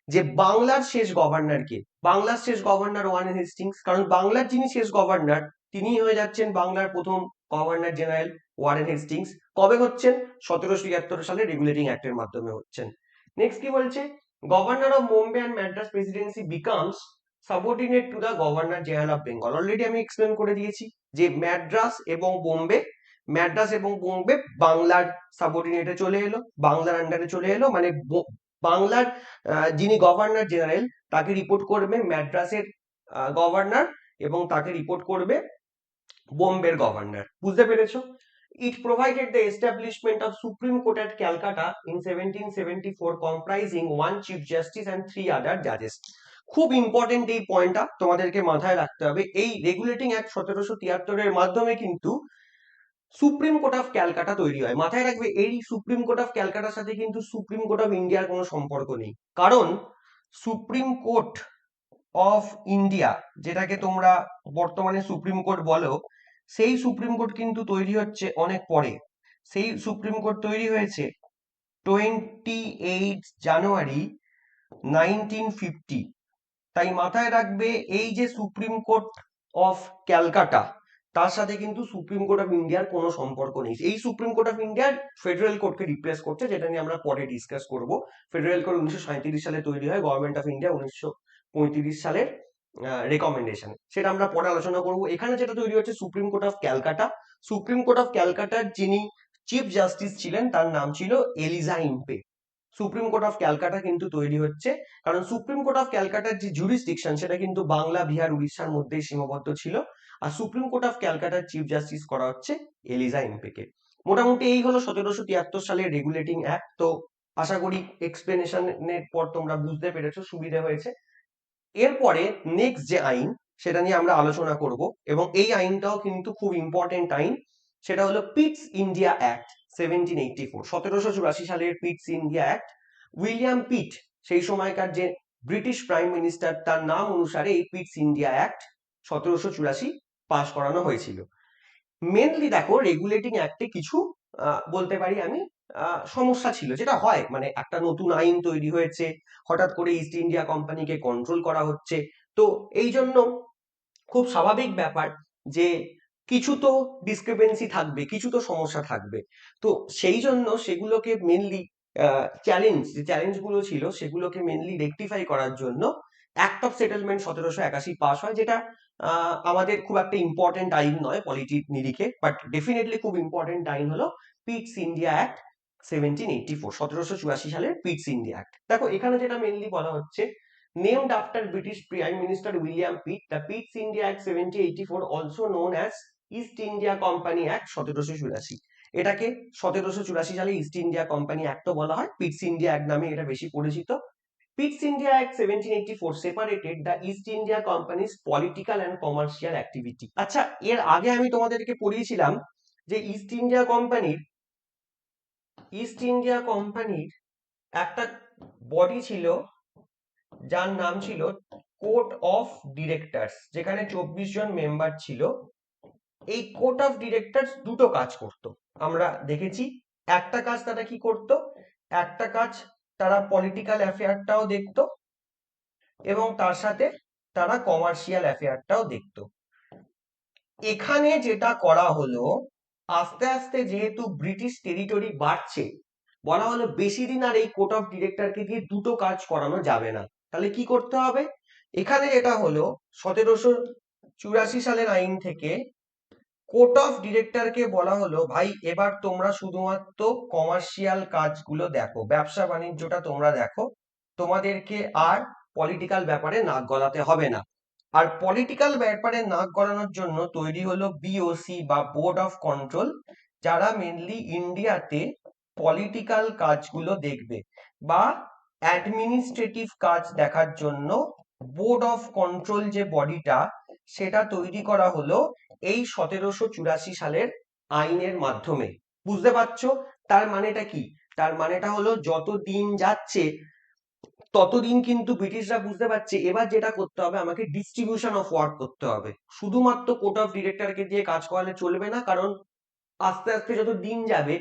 যে বাংলার শেষ গভর্নর কে, বাংলার শেষ গভর্নর ওয়ারেন হেস্টিংস, কারণ বাংলার যিনি শেষ গভর্নর তিনি হয়ে যাচ্ছেন বাংলার প্রথম গভর্নর জেনারেল ওয়ারেন হেস্টিংস। কবে হচ্ছেন, 1773 সালে রেগুলেটিং অ্যাক্টের মাধ্যমে হচ্ছেন। নেক্সট কি বলছে, governor of Bombay and Madras presidency becomes subordinate to the governor general of Bengal. Already আমি এক্সপ্লেন করে দিয়েছি যে ম্যাড্রাস এবং বোম্বে বাংলার সাবঅর্ডিনেটে চলে এলো, বাংলার আন্ডারে চলে এলো, মানে বাংলার যিনি গভর্নর জেনারেল তাকে রিপোর্ট করবে ম্যাড্রাসের গভর্নর, এবং তাকে রিপোর্ট করবে বোম্বের গভর্নর। বুঝতে পেরেছো? It provided the establishment of Supreme Court at Calcutta in 1774 comprising 1 Chief Justice and 3 other judges. খুব ইম্পর্টেন্ট এই পয়েন্টটা তোমাদেরকে মাথায় রাখতে হবে। এই রেগুলেটিং অ্যাক্ট 1773 এর মাধ্যমে কিন্তু সুপ্রিম কোর্ট অফ ক্যালকাটা তৈরি হয়। মাথায় রাখবে, এই সুপ্রিম কোর্ট অফ ক্যালকাটার সাথে কিন্তু সুপ্রিম কোর্ট অফ ইন্ডিয়ার কোনো সম্পর্ক নেই, কারণ সুপ্রিম কোর্ট অফ ইন্ডিয়া, যেটাকে তোমরা বর্তমানে সুপ্রিম কোর্ট বলো, সেই সুপ্রিম কোর্ট কিন্তু তৈরি হচ্ছে অনেক পরে। সেই সুপ্রিম কোর্ট তৈরি হয়েছে 28 জানুয়ারি 1950। তাই মাথায় রাখবে, এই যে সুপ্রিম কোর্ট অফ ক্যালকাটা, তার সাথে কিন্তু সুপ্রিম কোর্ট অফ ইন্ডিয়ার কোনো সম্পর্ক নেই। এই সুপ্রিম কোর্ট অফ ইন্ডিয়ার ফেডারেল কোর্টকে রিপ্লেস করছে, যেটা নিয়ে আমরা পরে ডিসকাস করব। ফেডারেল কোর্ট 1937 সালে তৈরি হয়, গভর্নমেন্ট অফ ইন্ডিয়া 1935 সালের রেকমেন্ডেশন, সেটা আমরা পরে আলোচনা করব। এখানে যেটা তৈরি হচ্ছে supreme court of Calcutta. Supreme court of ক্যালকাটার যিনি চিফ জাস্টিস ছিলেন তার নাম ছিল Elijah Impey. Supreme court of Calcutta কিন্তু তৈরি হচ্ছে কারণ সুপ্রিম কোর্ট অফ ক্যালকাটার যে জুরিসডিকশন সেটা কিন্তু বাংলা, বিহার, উড়িষ্যার মধ্যেই সীমাবদ্ধ ছিল, আর সুপ্রিম কোর্ট অফ ক্যালকাটার চিফ জাস্টিস করা হচ্ছে এলিজা ইম্পেকে। মোটামুটি এই হলো 1773 সালের রেগুলেটিং অ্যাক্ট। তো আশা করি এক্সপ্লেনেশনের পর তোমরা বুঝতে পেরেছো, সুবিধা হয়েছে। এরপরে নেক্সট যে আইন সেটা নিয়ে আমরা আলোচনা করব, এবং এই আইনটাও কিন্তু খুব ইম্পর্টেন্ট আইন। সেটা হলো পিটস ইন্ডিয়া অ্যাক্ট 1784, 1784 সালের পিটস ইন্ডিয়া অ্যাক্ট। উইলিয়াম পিট সেই সময়কার যে ব্রিটিশ প্রাইম মিনিস্টার তার নাম অনুসারে এই পিটস ইন্ডিয়া অ্যাক্ট 1784 পাশ করানো হয়েছিল। মেনলি দেখো রেগুলেটিং অ্যাক্টে কিছু বলতে পারি আমি সমস্যা ছিল, যেটা হয় মানে একটা নতুন আইন তৈরি হয়েছে, হঠাৎ করে ইস্ট ইন্ডিয়া কোম্পানিকে কন্ট্রোল করা হচ্ছে, তো এই জন্য খুব স্বাভাবিক ব্যাপার যে কিছু তো ডিসক্রিপেন্সি থাকবে, কিছু তো সমস্যা থাকবে। তো সেই জন্য সেগুলোকে মেনলি যে চ্যালেঞ্জগুলো ছিল সেগুলোকে মেনলি রেকটিফাই করার জন্য অ্যাক্ট অফ সেটেলমেন্ট 1781 পাস হয়, যেটা আমাদের খুব একটা ইম্পর্টেন্ট আইন নয় পলিটির নিরিখে, বাট ডেফিনেটলি খুব ইম্পর্টেন্ট আইন হলো পিটস ইন্ডিয়া অ্যাক্ট 1784, 1784 সালের পিটস ইন্ডিয়া অ্যাক্ট। দেখো এখানে যেটা মেনলি বলা হচ্ছে, named after British Prime Minister William Pitt, the Pitt's India Act 1784, also known as East India Company Act 1784, এটাকে 1784 সালে ইস্ট ইন্ডিয়া কোম্পানি অ্যাক্টও বলা হয়, পিটস ইন্ডিয়া অ্যাক্ট নামে এটা বেশি পরিচিত। পিটস India act 1784 separated the East India Company's political and commercial activity। আচ্ছা, এর আগে আমি তোমাদেরকে পড়িয়েছিলাম যে ইস্ট ইন্ডিয়া কোম্পানির একটা বডি ছিল যার নাম ছিল কোর্ট অফ ডিরেক্টরস, যেখানে 24 জন মেম্বার ছিল। এই কোর্ট অফ ডিরেক্টরস দুটো কাজ করত, আমরা দেখেছি। একটা কাজ তারা কি করত, একটা কাজ তারা পলিটিক্যাল অ্যাফেয়ারটাও দেখতো এবং তার সাথে তারা কমার্শিয়াল অ্যাফেয়ারটাও দেখতো। এখানে যেটা করা হলো, আস্তে আস্তে যেহেতু ব্রিটিশ টেরিটরি বাড়ছে, বলা হলো বেশি দিন আর এই কোর্ট অফ ডিরেক্টরকে দিয়ে দুটো কাজ করানো যাবে না, তাহলে কি করতে হবে। এখানে এটা হলো 1784 সালের আইন থেকে কোর্ট অফ ডিরেক্টরকে বলা হলো, ভাই এবার তোমরা শুধুমাত্র কমার্শিয়াল কাজগুলো দেখো, ব্যবসা বাণিজ্যটা তোমরা দেখো, তোমাদেরকে আর পলিটিক্যাল ব্যাপারে নাক গলাতে হবে না। আর পলিটিক্যাল ব্যাপারে নাক গলানোর জন্য তৈরি হলো বিওসি বা বোর্ড অফ কন্ট্রোল, যারা মেনলি ইন্ডিয়াতে পলিটিক্যাল কাজগুলো দেখবে বা অ্যাডমিনিস্ট্রেটিভ কাজ দেখার জন্য বোর্ড অফ কন্ট্রোল যে বডিটা, সেটা তৈরি করা হলো এই 1784 সালের আইনের মাধ্যমে। বুঝতে পারছো তার মানেটা কি? তার মানেটা হলো যত দিন যাচ্ছে ততদিন কিন্তু ব্রিটিশরা বুঝতে পারছে এবার যেটা করতে হবে, আমাকে ডিস্ট্রিবিউশন অফ ওয়ার্ক করতে হবে। শুধুমাত্র কোর্ট অফ ডিরেক্টরকে দিয়ে কাজ করালে চলবে না, কারণ আস্তে আস্তে যত দিন যাবে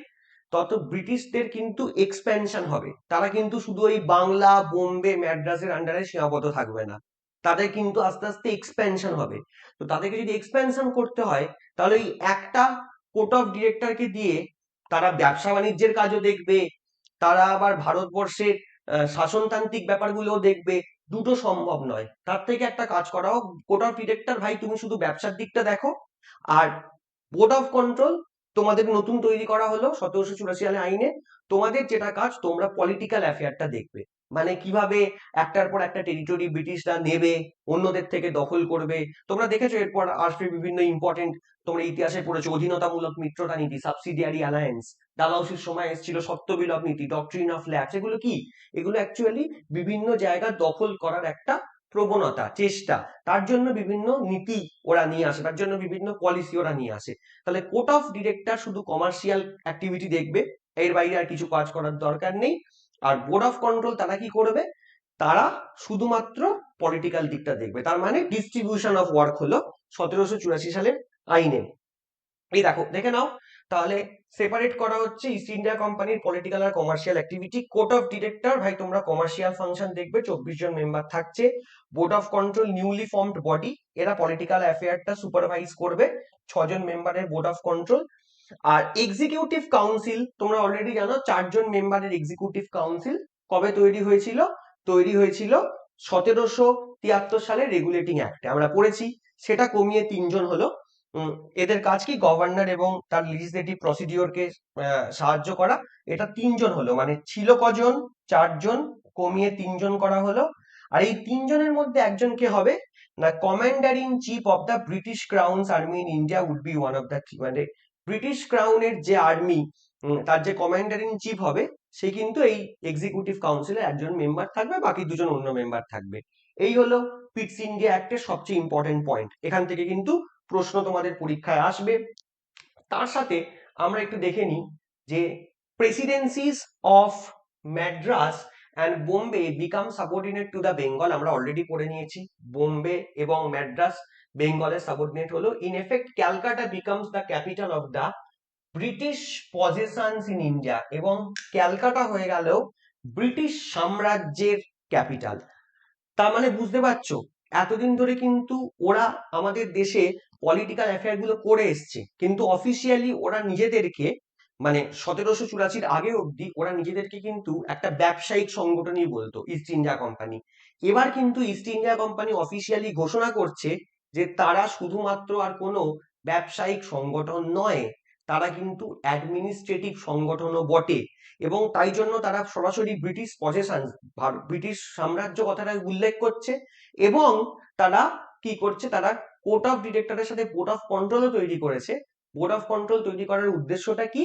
তত ব্রিটিশদের কিন্তু এক্সপ্যানশন হবে। তারা কিন্তু শুধু ওই বাংলা, বোম্বে, ম্যাড্রাসের আন্ডারে সীমাবদ্ধ থাকবে না, তাদের কিন্তু আস্তে আস্তে এক্সপ্যানশন হবে। তো তাদেরকে যদি এক্সপ্যানশন করতে হয়, তাহলে এই একটা কোর্ট অফ ডিরেক্টরকে দিয়ে তারা ব্যবসা বাণিজ্যের কাজও দেখবে, তারা আবার ভারতবর্ষের শাসনতান্ত্রিক ব্যাপারগুলোও দেখবে। দুটো সম্ভব নয়, তার থেকে একটা কাজ করা হোক, কোর্ট অফ ডিরেক্টর ভাই তুমি শুধু ব্যবসার দিকটা দেখো, আর বোর্ড অফ কন্ট্রোল তোমাদের নতুন তৈরি করা হলো 1784 সালে আইনে, তোমাদের যেটা কাজ তোমরা পলিটিক্যাল অ্যাফেয়ারটা দেখবে, মানে কিভাবে একটার পর একটা টেরিটরি ব্রিটিশরা নেবে, অন্যদের থেকে দখল করবে। তোমরা দেখেছো এরপর আসবে বিভিন্ন ইম্পর্টেন্ট, তোমরা ইতিহাসে পড়েছো অধীনতামূলক মিত্রতা নীতি, সাবসিডিয়ারি অ্যালায়েন্স, ডালহাউসির সময় এসেছিল সত্যবিলোপ নীতি, ডক্ট্রিন অফ ল্যাপস। এগুলো কি? এগুলো অ্যাকচুয়ালি বিভিন্ন জায়গা দখল করার একটা প্রবণতা, চেষ্টা, তার জন্য বিভিন্ন নীতি ওরা নিয়ে আসে, তার জন্য বিভিন্ন পলিসি ওরা নিয়ে আসে। তাহলে কোর্ট অফ ডিরেক্টর শুধু কমার্শিয়াল অ্যাক্টিভিটি দেখবে, এর বাইরে আর কিছু কাজ করার দরকার নেই। আর বোর্ড অফ কন্ট্রোল তারা কি করবে, তারা শুধুমাত্র পলিটিক্যাল দিকটা দেখবে। তার মানে ডিস্ট্রিবিউশন অফ ওয়ার্ক হলো 1784 সালের আইনে। এই দেখো, দেখে নাও তাহলে সেপারেট করা হচ্ছে ইস্ট ইন্ডিয়া কোম্পানির পলিটিক্যাল আর commercial activity. Court of director ভাই তোমরা কমার্শিয়াল ফাংশন দেখবে, 24 জন মেম্বার থাকছে। Board of control newly formed body, এরা পলিটিক্যাল অ্যাফেয়ারটা সুপারভাইজ করবে, 6 জন মেম্বারের বোর্ড অফ কন্ট্রোল। আর এক্সিকিউটিভ কাউন্সিল তোমরা অলরেডি জানো, 4 জন মেম্বারের এক্সিকিউটিভ কাউন্সিল কবে তৈরি হয়েছিল? তৈরি হয়েছিল 1773 সালে রেগুলেটিং অ্যাক্টে, আমরা পড়েছি। সেটা কমিয়ে 3 জন হলো। এদের কাজ কি? গভর্নর এবং তার লিজিসলেটিভ প্রসিডিওরকে সাহায্য করা। এটা 3 জন হলো, মানে ছিল কজন? 4 জন, কমিয়ে 3 জন করা হলো। আর এই 3 জনের মধ্যে একজন কে হবে না, commander in chief of the British crowns army in India would be one of the, মানে ব্রিটিশ ক্রাউনের যে আর্মি, তার যে কমান্ডার ইন চিফ হবে, সে কিন্তু এই এক্সিকিউটিভ কাউন্সিলের একজন মেম্বার থাকবে, বাকি 2 জন অন্য মেম্বার থাকবে। এই হলো পিটস ইন্ডিয়া অ্যাক্টের সবচেয়ে ইম্পর্টেন্ট পয়েন্ট। এখান থেকে কিন্তু প্রশ্ন তোমাদের পরীক্ষায় আসবে। তার সাথে আমরা একটু দেখে নিই যে presidencies of Madras and Bombay become subordinate to the Bengal. আমরা অলরেডি পড়ে নিয়েছি বোম্বে এবং ম্যাড্রাস বেঙ্গলের সাবঅর্ডিনেট হলো। In effect Calcutta becomes the capital of the British পজেশনস in India, এবং ক্যালকাটা হয়ে গেল ব্রিটিশ সাম্রাজ্যের ক্যাপিটাল। তার মানে বুঝতে পারছো, এতদিন ধরে কিন্তু ওরা আমাদের দেশে পলিটিক্যাল অ্যাফেয়ার গুলো করে এসছে, কিন্তু অফিসিয়ালি ওরা নিজেদেরকে, মানে 1784 আগে অব্দি ওরা নিজেদেরকে কিন্তু একটা ব্যবসায়িক সংগঠনই বলতো, ইস্ট ইন্ডিয়া কোম্পানি। এবার কিন্তু ইস্ট ইন্ডিয়া কোম্পানি অফিসিয়ালি ঘোষণা করছে যে তারা শুধুমাত্র আর কোনো ব্যবসায়িক সংগঠন নয়, তারা কিন্তু অ্যাডমিনিস্ট্রেটিভ সংগঠনও বটে। এবং তাই জন্য তারা সরাসরি ব্রিটিশ পজেশন, ব্রিটিশ সাম্রাজ্য কথাটা উল্লেখ করছে। এবং তারা কি করছে, তারা কোর্ট অফ ডিরেক্টরের সাথে বোর্ড অফ কন্ট্রোলও তৈরি করেছে। বোর্ড অফ কন্ট্রোল তৈরি করার উদ্দেশ্যটা কি,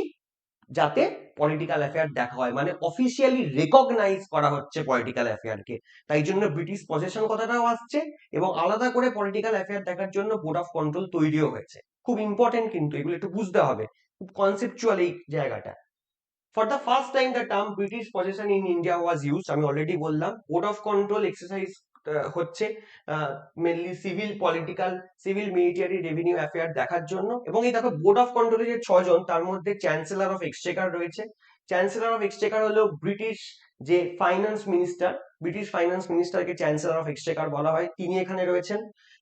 যাতে পলিটিক্যাল অ্যাফেয়ার দেখা হয়, মানে অফিসিয়ালি রেকগনাইজ করা হচ্ছে পলিটিক্যাল অ্যাফেয়ারকে। তাই জন্য ব্রিটিশ পজেশন কথাটাও আসছে, এবং আলাদা করে পলিটিক্যাল অ্যাফেয়ার দেখার জন্য বোর্ড অফ কন্ট্রোল তৈরিও হয়েছে। খুব ইম্পর্টেন্ট, কিন্তু এগুলো একটু বুঝতে হবে, খুব কনসেপচুয়াল এই জায়গাটা। For the first time the term British possession in India was used, আমি অলরেডি বললাম। বোর্ড অফ কন্ট্রোল এক্সারসাইজ হচ্ছে mainly civil, political, civil, military, revenue affair দেখার জন্য। এবং এই দেখো বোর্ড অফ কন্ট্রোলে যে 6 জন, তার মধ্যে চ্যান্সেলর অফ এক্সচেকার রয়েছে। চ্যান্সেলর অফ এক্সচেকার হলো ব্রিটিশ যে ফাইন্যান্স মিনিস্টার, ব্রিটিশ ফাইন্যান্স মিনিস্টারকে চ্যান্সেলর অফ এক্সচেকার বলা হয়, তিনি এখানে রয়েছেন।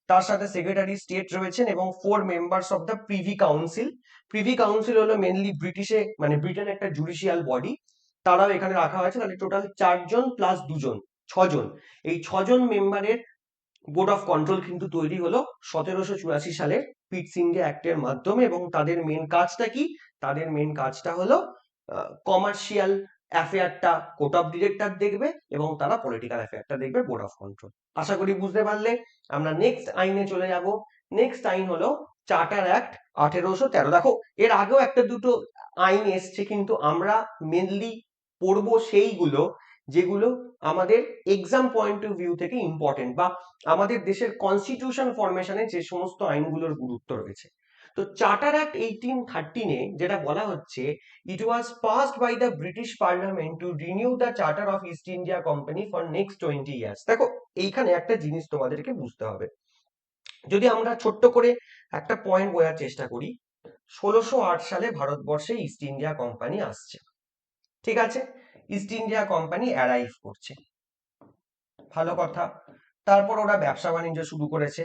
তার সাথে সেক্রেটারি স্টেট রয়েছেন এবং 4 members of the privy council. Privy council হলো মেনলি ব্রিটিশে, মানে ব্রিটেন একটা জুডিশিয়াল বডি, তারাও এখানে রাখা হয়েছে। তাহলে টোটাল 4 জন প্লাস 2 জন, 6 জন। এই 6 জন মেম্বারের বোর্ড অফ কন্ট্রোল কিন্তু তৈরি হলো 1784 সালের পিটস ইন্ডিয়া অ্যাক্টের মাধ্যমে। এবং তাদের মেন কাজটা কি, তাদের মেন কাজটা হলো কমার্শিয়াল অ্যাফেয়ারটা কোর্ট অফ ডিরেক্টর দেখবে, এবং তারা পলিটিক্যাল অ্যাফেয়ারটা দেখবে বোর্ড অফ কন্ট্রোল। আশা করি বুঝতে পারলে। আমরা নেক্সট আইনে চলে যাব। নেক্সট আইন হলো চার্টার অ্যাক্ট 1813। দেখো এর আগেও একটা দুটো আইন এসছে, কিন্তু আমরা মেনলি পড়বো সেইগুলো যেগুলো আমাদের এক্সাম পয়েন্ট অফ ভিউ থেকে ইম্পর্টেন্ট, বা আমাদের দেশের কনস্টিটিউশন ফরমেশনে যে সমস্ত আইনগুলোর গুরুত্ব রয়েছে। তো চার্টার অ্যাক্ট 1813-এ যেটা বলা হচ্ছে, it was passed by the British parliament to renew the charter of East India company for next 20 years. দেখো এইখানে একটা জিনিস তোমাদেরকে বুঝতে হবে। যদি আমরা ছোট্ট করে একটা পয়েন্ট বোঝার চেষ্টা করি, 1608 সালে ভারতবর্ষে ইস্ট ইন্ডিয়া কোম্পানি আসছে, ঠিক আছে? ইস্ট ইন্ডিয়া কোম্পানি অ্যারাইভ করছে, ভালো কথা। তারপর ওরা ব্যবসা বাণিজ্য শুরু করেছে।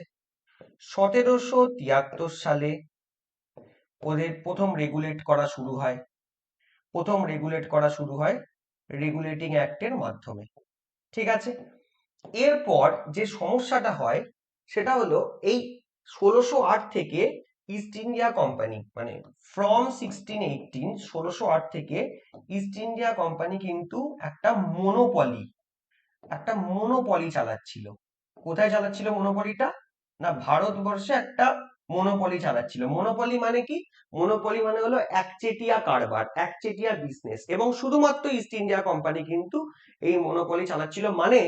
1773 সালে ওদের প্রথম রেগুলেট করা শুরু হয়, রেগুলেটিং অ্যাক্টের মাধ্যমে, ঠিক আছে? এরপর যে সমস্যাটা হয় সেটা হলো, এই 1608 থেকে ইস্ট ইন্ডিয়া কোম্পানি, মানে ফ্রম 1618, 1608 থেকে ইস্ট ইন্ডিয়া কোম্পানি কিন্তু একটা মনোপলি চালাচ্ছিল। কোথায় চালাচ্ছিল মনোপলিটা? না, ভারতবর্ষে একটা মনোপলি চালাচ্ছিল। মনোপলি মানে কি? মনোপলি মানে হলো একচেটিয়া কারবার, একচেটিয়া বিজনেস। এবং শুধুমাত্র ইস্ট ইন্ডিয়া কোম্পানি কিন্তু এই মনোপলি চালাচ্ছিল। মানে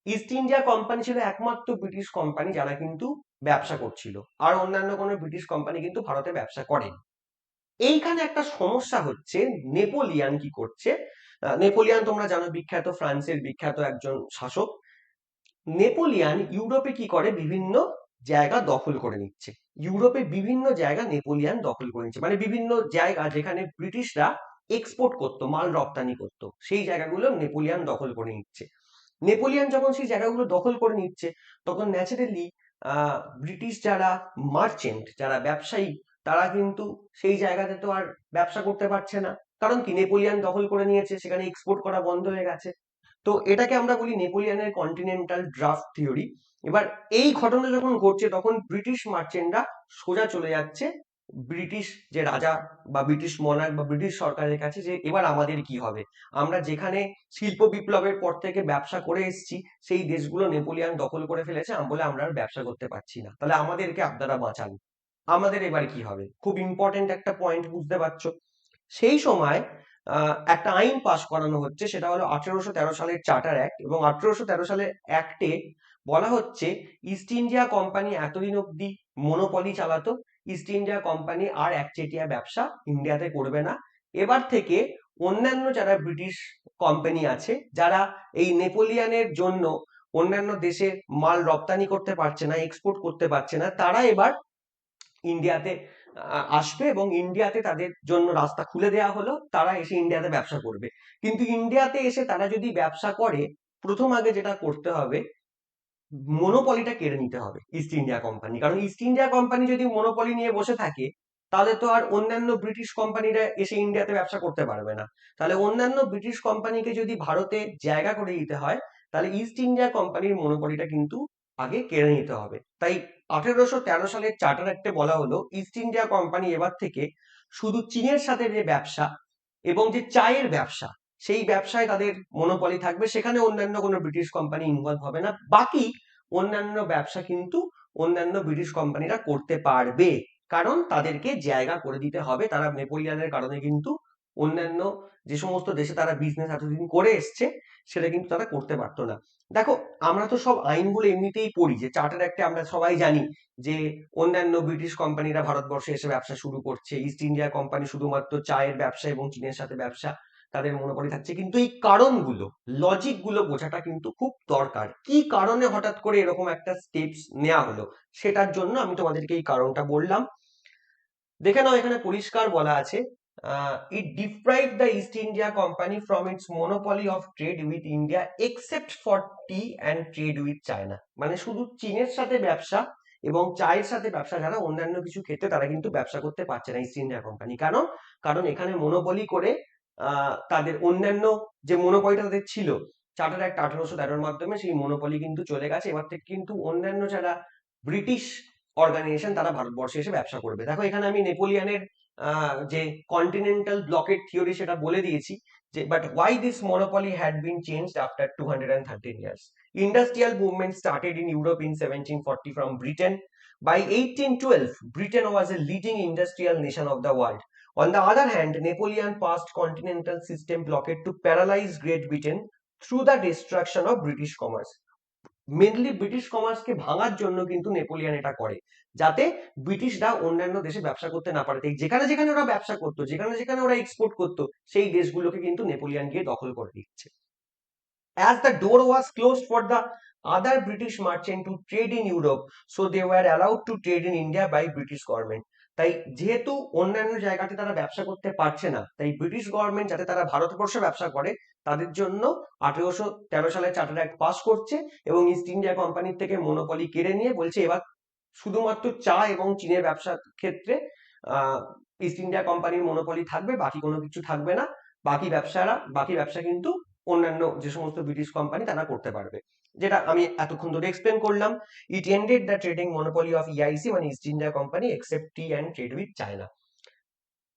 ইস্ট ইন্ডিয়া কোম্পানি ছিল একমাত্র ব্রিটিশ কোম্পানি যারা কিন্তু ব্যবসা করছিল, আর অন্যান্য কোনো ব্রিটিশ কোম্পানি কিন্তু ভারতে ব্যবসা করেনি। এইখানে একটা সমস্যা হচ্ছে, নেপোলিয়ান কি করছে? নেপোলিয়ান তোমরা জানো, বিখ্যাত ফ্রান্সের বিখ্যাত একজন শাসক। নেপোলিয়ান ইউরোপে কি করে, বিভিন্ন জায়গা দখল করে নিচ্ছে। ইউরোপে বিভিন্ন জায়গা নেপোলিয়ান দখল করে নিচ্ছে, মানে বিভিন্ন জায়গা যেখানে ব্রিটিশরা এক্সপোর্ট করতো, মাল রপ্তানি করতো, সেই জায়গাগুলো নেপোলিয়ান দখল করে নিচ্ছে। নেপোলিয়ান যখন সেই জায়গাগুলো দখল করে নিচ্ছে, তখন ন্যাচারালি ব্রিটিশ যারা মার্চেন্ট, যারা ব্যবসায়ী, তারা কিন্তু সেই জায়গাতে তো আর ব্যবসা করতে পারছে না। কারণ কি, নেপোলিয়ান দখল করে নিয়েছে, সেখানে এক্সপোর্ট করা বন্ধ হয়ে গেছে। তো এটাকে আমরা বলি নেপোলিয়ানের কন্টিনেন্টাল ড্রাফট থিওরি। এবার এই ঘটনা যখন ঘটছে, তখন ব্রিটিশ মার্চেন্টরা সোজা চলে যাচ্ছে ব্রিটিশ যে রাজা বা ব্রিটিশ মনার্ক বা ব্রিটিশ সরকারের কাছে, যে এবার আমাদের কি হবে? আমরা যেখানে শিল্প বিপ্লবের পর থেকে ব্যবসা করে এসেছি, সেই দেশগুলো নেপোলিয়ান দখল করে ফেলেছে, বলে আমরা আর ব্যবসা করতে পারছি না, তাহলে আমাদেরকে আপনারা বাঁচান, আমাদের এবার কি হবে? খুব ইম্পর্টেন্ট একটা পয়েন্ট, বুঝতে পারছো? সেই সময় একটা আইন পাশ করানো হচ্ছে, সেটা হলো 1813 সালের চার্টার অ্যাক্ট। এবং 1813 সালের অ্যাক্টে বলা হচ্ছে, ইস্ট ইন্ডিয়া কোম্পানি এতদিন অব্দি মনোপলি চালাতো, ইস্ট ইন্ডিয়া কোম্পানি আর একচেটিয়া ব্যবসা ইন্ডিয়াতে করবে না। এবার থেকে অন্যান্য যারা ব্রিটিশ কোম্পানি আছে, যারা এই নেপোলিয়ানের জন্য অন্যান্য দেশে মাল রপ্তানি করতে পারছে না, এক্সপোর্ট করতে পারছে না, তারা এবার ইন্ডিয়াতে আসবে এবং ইন্ডিয়াতে তাদের জন্য রাস্তা খুলে দেওয়া হলো, তারা এসে ইন্ডিয়াতে ব্যবসা করবে। কিন্তু ইন্ডিয়াতে এসে তারা যদি ব্যবসা করে, প্রথম আগে যেটা করতে হবে, মনোপলিটা কেড়ে নিতে হবে ইস্ট ইন্ডিয়া কোম্পানি। কারণ ইস্ট ইন্ডিয়া কোম্পানি যদি মনোপলি নিয়ে বসে থাকে, তাহলে তো আর অন্যান্য ব্রিটিশ কোম্পানিরা এসে ইন্ডিয়াতে ব্যবসা করতে পারবে না। তাহলে অন্যান্য ব্রিটিশ কোম্পানিকে যদি ভারতে জায়গা করে দিতে হয়, তাহলে ইস্ট ইন্ডিয়া কোম্পানির মনোপলিটা কিন্তু আগে কেড়ে নিতে হবে। তাই 1813 সালের চার্টার অ্যাক্টে বলা হলো ইস্ট ইন্ডিয়া কোম্পানি এবার থেকে শুধু চীনের সাথে যে ব্যবসা এবং যে চায়ের ব্যবসা, সেই ব্যবসায় তাদের মনোপলি থাকবে, সেখানে অন্যান্য কোনো ব্রিটিশ কোম্পানি ইনভলভ হবে না। বাকি অন্যান্য ব্যবসা কিন্তু অন্যান্য ব্রিটিশ কোম্পানিরা করতে পারবে, কারণ তাদেরকে জায়গা করে দিতে হবে। তারা নেপোলিয়ানের কারণে কিন্তু অন্যান্য যে সমস্ত দেশে তারা বিজনেস এতদিন করে এসছে, সেটা কিন্তু তারা করতে পারতো না। দেখো, আমরা তো সব আইনগুলো এমনিতেই পড়ি, যে চার্টার অ্যাক্টে আমরা সবাই জানি যে অন্যান্য ব্রিটিশ কোম্পানিরা ভারতবর্ষে এসে ব্যবসা শুরু করছে, ইস্ট ইন্ডিয়া কোম্পানি শুধুমাত্র চায়ের ব্যবসা এবং চীনের সাথে ব্যবসা, তাদের মনোপলি থাকছে। কিন্তু এই কারণগুলো, লজিক গুলো বোঝাটা কিন্তু খুব দরকার। কি কারণে হঠাৎ করে এরকম একটা স্টেপস নেওয়া হলো, সেটার জন্য আমি তোমাদেরকে এই কারণটা বললাম। দেখে নাও, এখানে পরিষ্কার বলা আছে, it deprive the East India company from its monopoly of trade with India except for tea and trade with China. মানে শুধু চীনের সাথে ব্যবসা এবং চায়ের সাথে ব্যবসা ছাড়া অন্যান্য কিছু ক্ষেত্রে তারা কিন্তু ব্যবসা করতে পারছে না ইস্ট ইন্ডিয়া কোম্পানি। কারণ কারণ এখানে মনোপলি করে তাদের অন্যান্য যে মনোপলিটা তাদের ছিল চার্টার অ্যাক্ট 1813 মাধ্যমে, সেই মনোপলি কিন্তু চলে গেছে। এবার থেকে কিন্তু অন্যান্য যারা ব্রিটিশ অর্গানাইজেশন তারা ভারতবর্ষে এসে ব্যবসা করবে। দেখো, এখানে আমি নেপোলিয়ানের যে কন্টিনেন্টাল ব্লকেট থিওরি সেটা বলে দিয়েছি, যে but why this monopoly had been changed after 213 years. Industrial movement started in Europe in 1740 from Britain. By 1812, Britain was a leading industrial nation of the world. On the other hand, Napoleon passed continental system blockade to paralyze Great Britain through the destruction of British commerce. Mainly British কমার্সকে ভাঙার জন্য কিন্তু Napoleon এটা করে, যাতে ব্রিটিশরা অন্যান্য দেশে ব্যবসা করতে না পারে। তাই যেখানে যেখানে ওরা ব্যবসা করতো, যেখানে যেখানে ওরা এক্সপোর্ট করতো, সেই দেশগুলোকে কিন্তু নেপোলিয়ান গিয়ে দখল করে দিচ্ছে। As the door was closed for the other British merchant to trade in Europe, so they were allowed to trade in India by British government. তাই যেহেতু অন্যান্য জায়গাতে তারা ব্যবসা করতে পারছে না, তাই ব্রিটিশ গভর্নমেন্ট যাতে তারা ভারতবর্ষে ব্যবসা করে, তাদের জন্য 1813 সালে চার্টার অ্যাক্ট পাস করছে এবং ইস্ট ইন্ডিয়া কোম্পানির থেকে মনোপলি কেড়ে নিয়ে বলছে এবার শুধুমাত্র চা এবং চীনের ব্যবসার ক্ষেত্রে ইস্ট ইন্ডিয়া কোম্পানির মনোপলি থাকবে, বাকি কোনো কিছু থাকবে না। বাকি ব্যবসা কিন্তু অন্যান্য যে সমস্ত ব্রিটিশ কোম্পানি তারা করতে পারবে। যেটা আমি এতক্ষণ ধরে এক্সপ্লেন করলাম। It ended the trading monopoly of EIC, মানে East India Company, except tea and trade with China.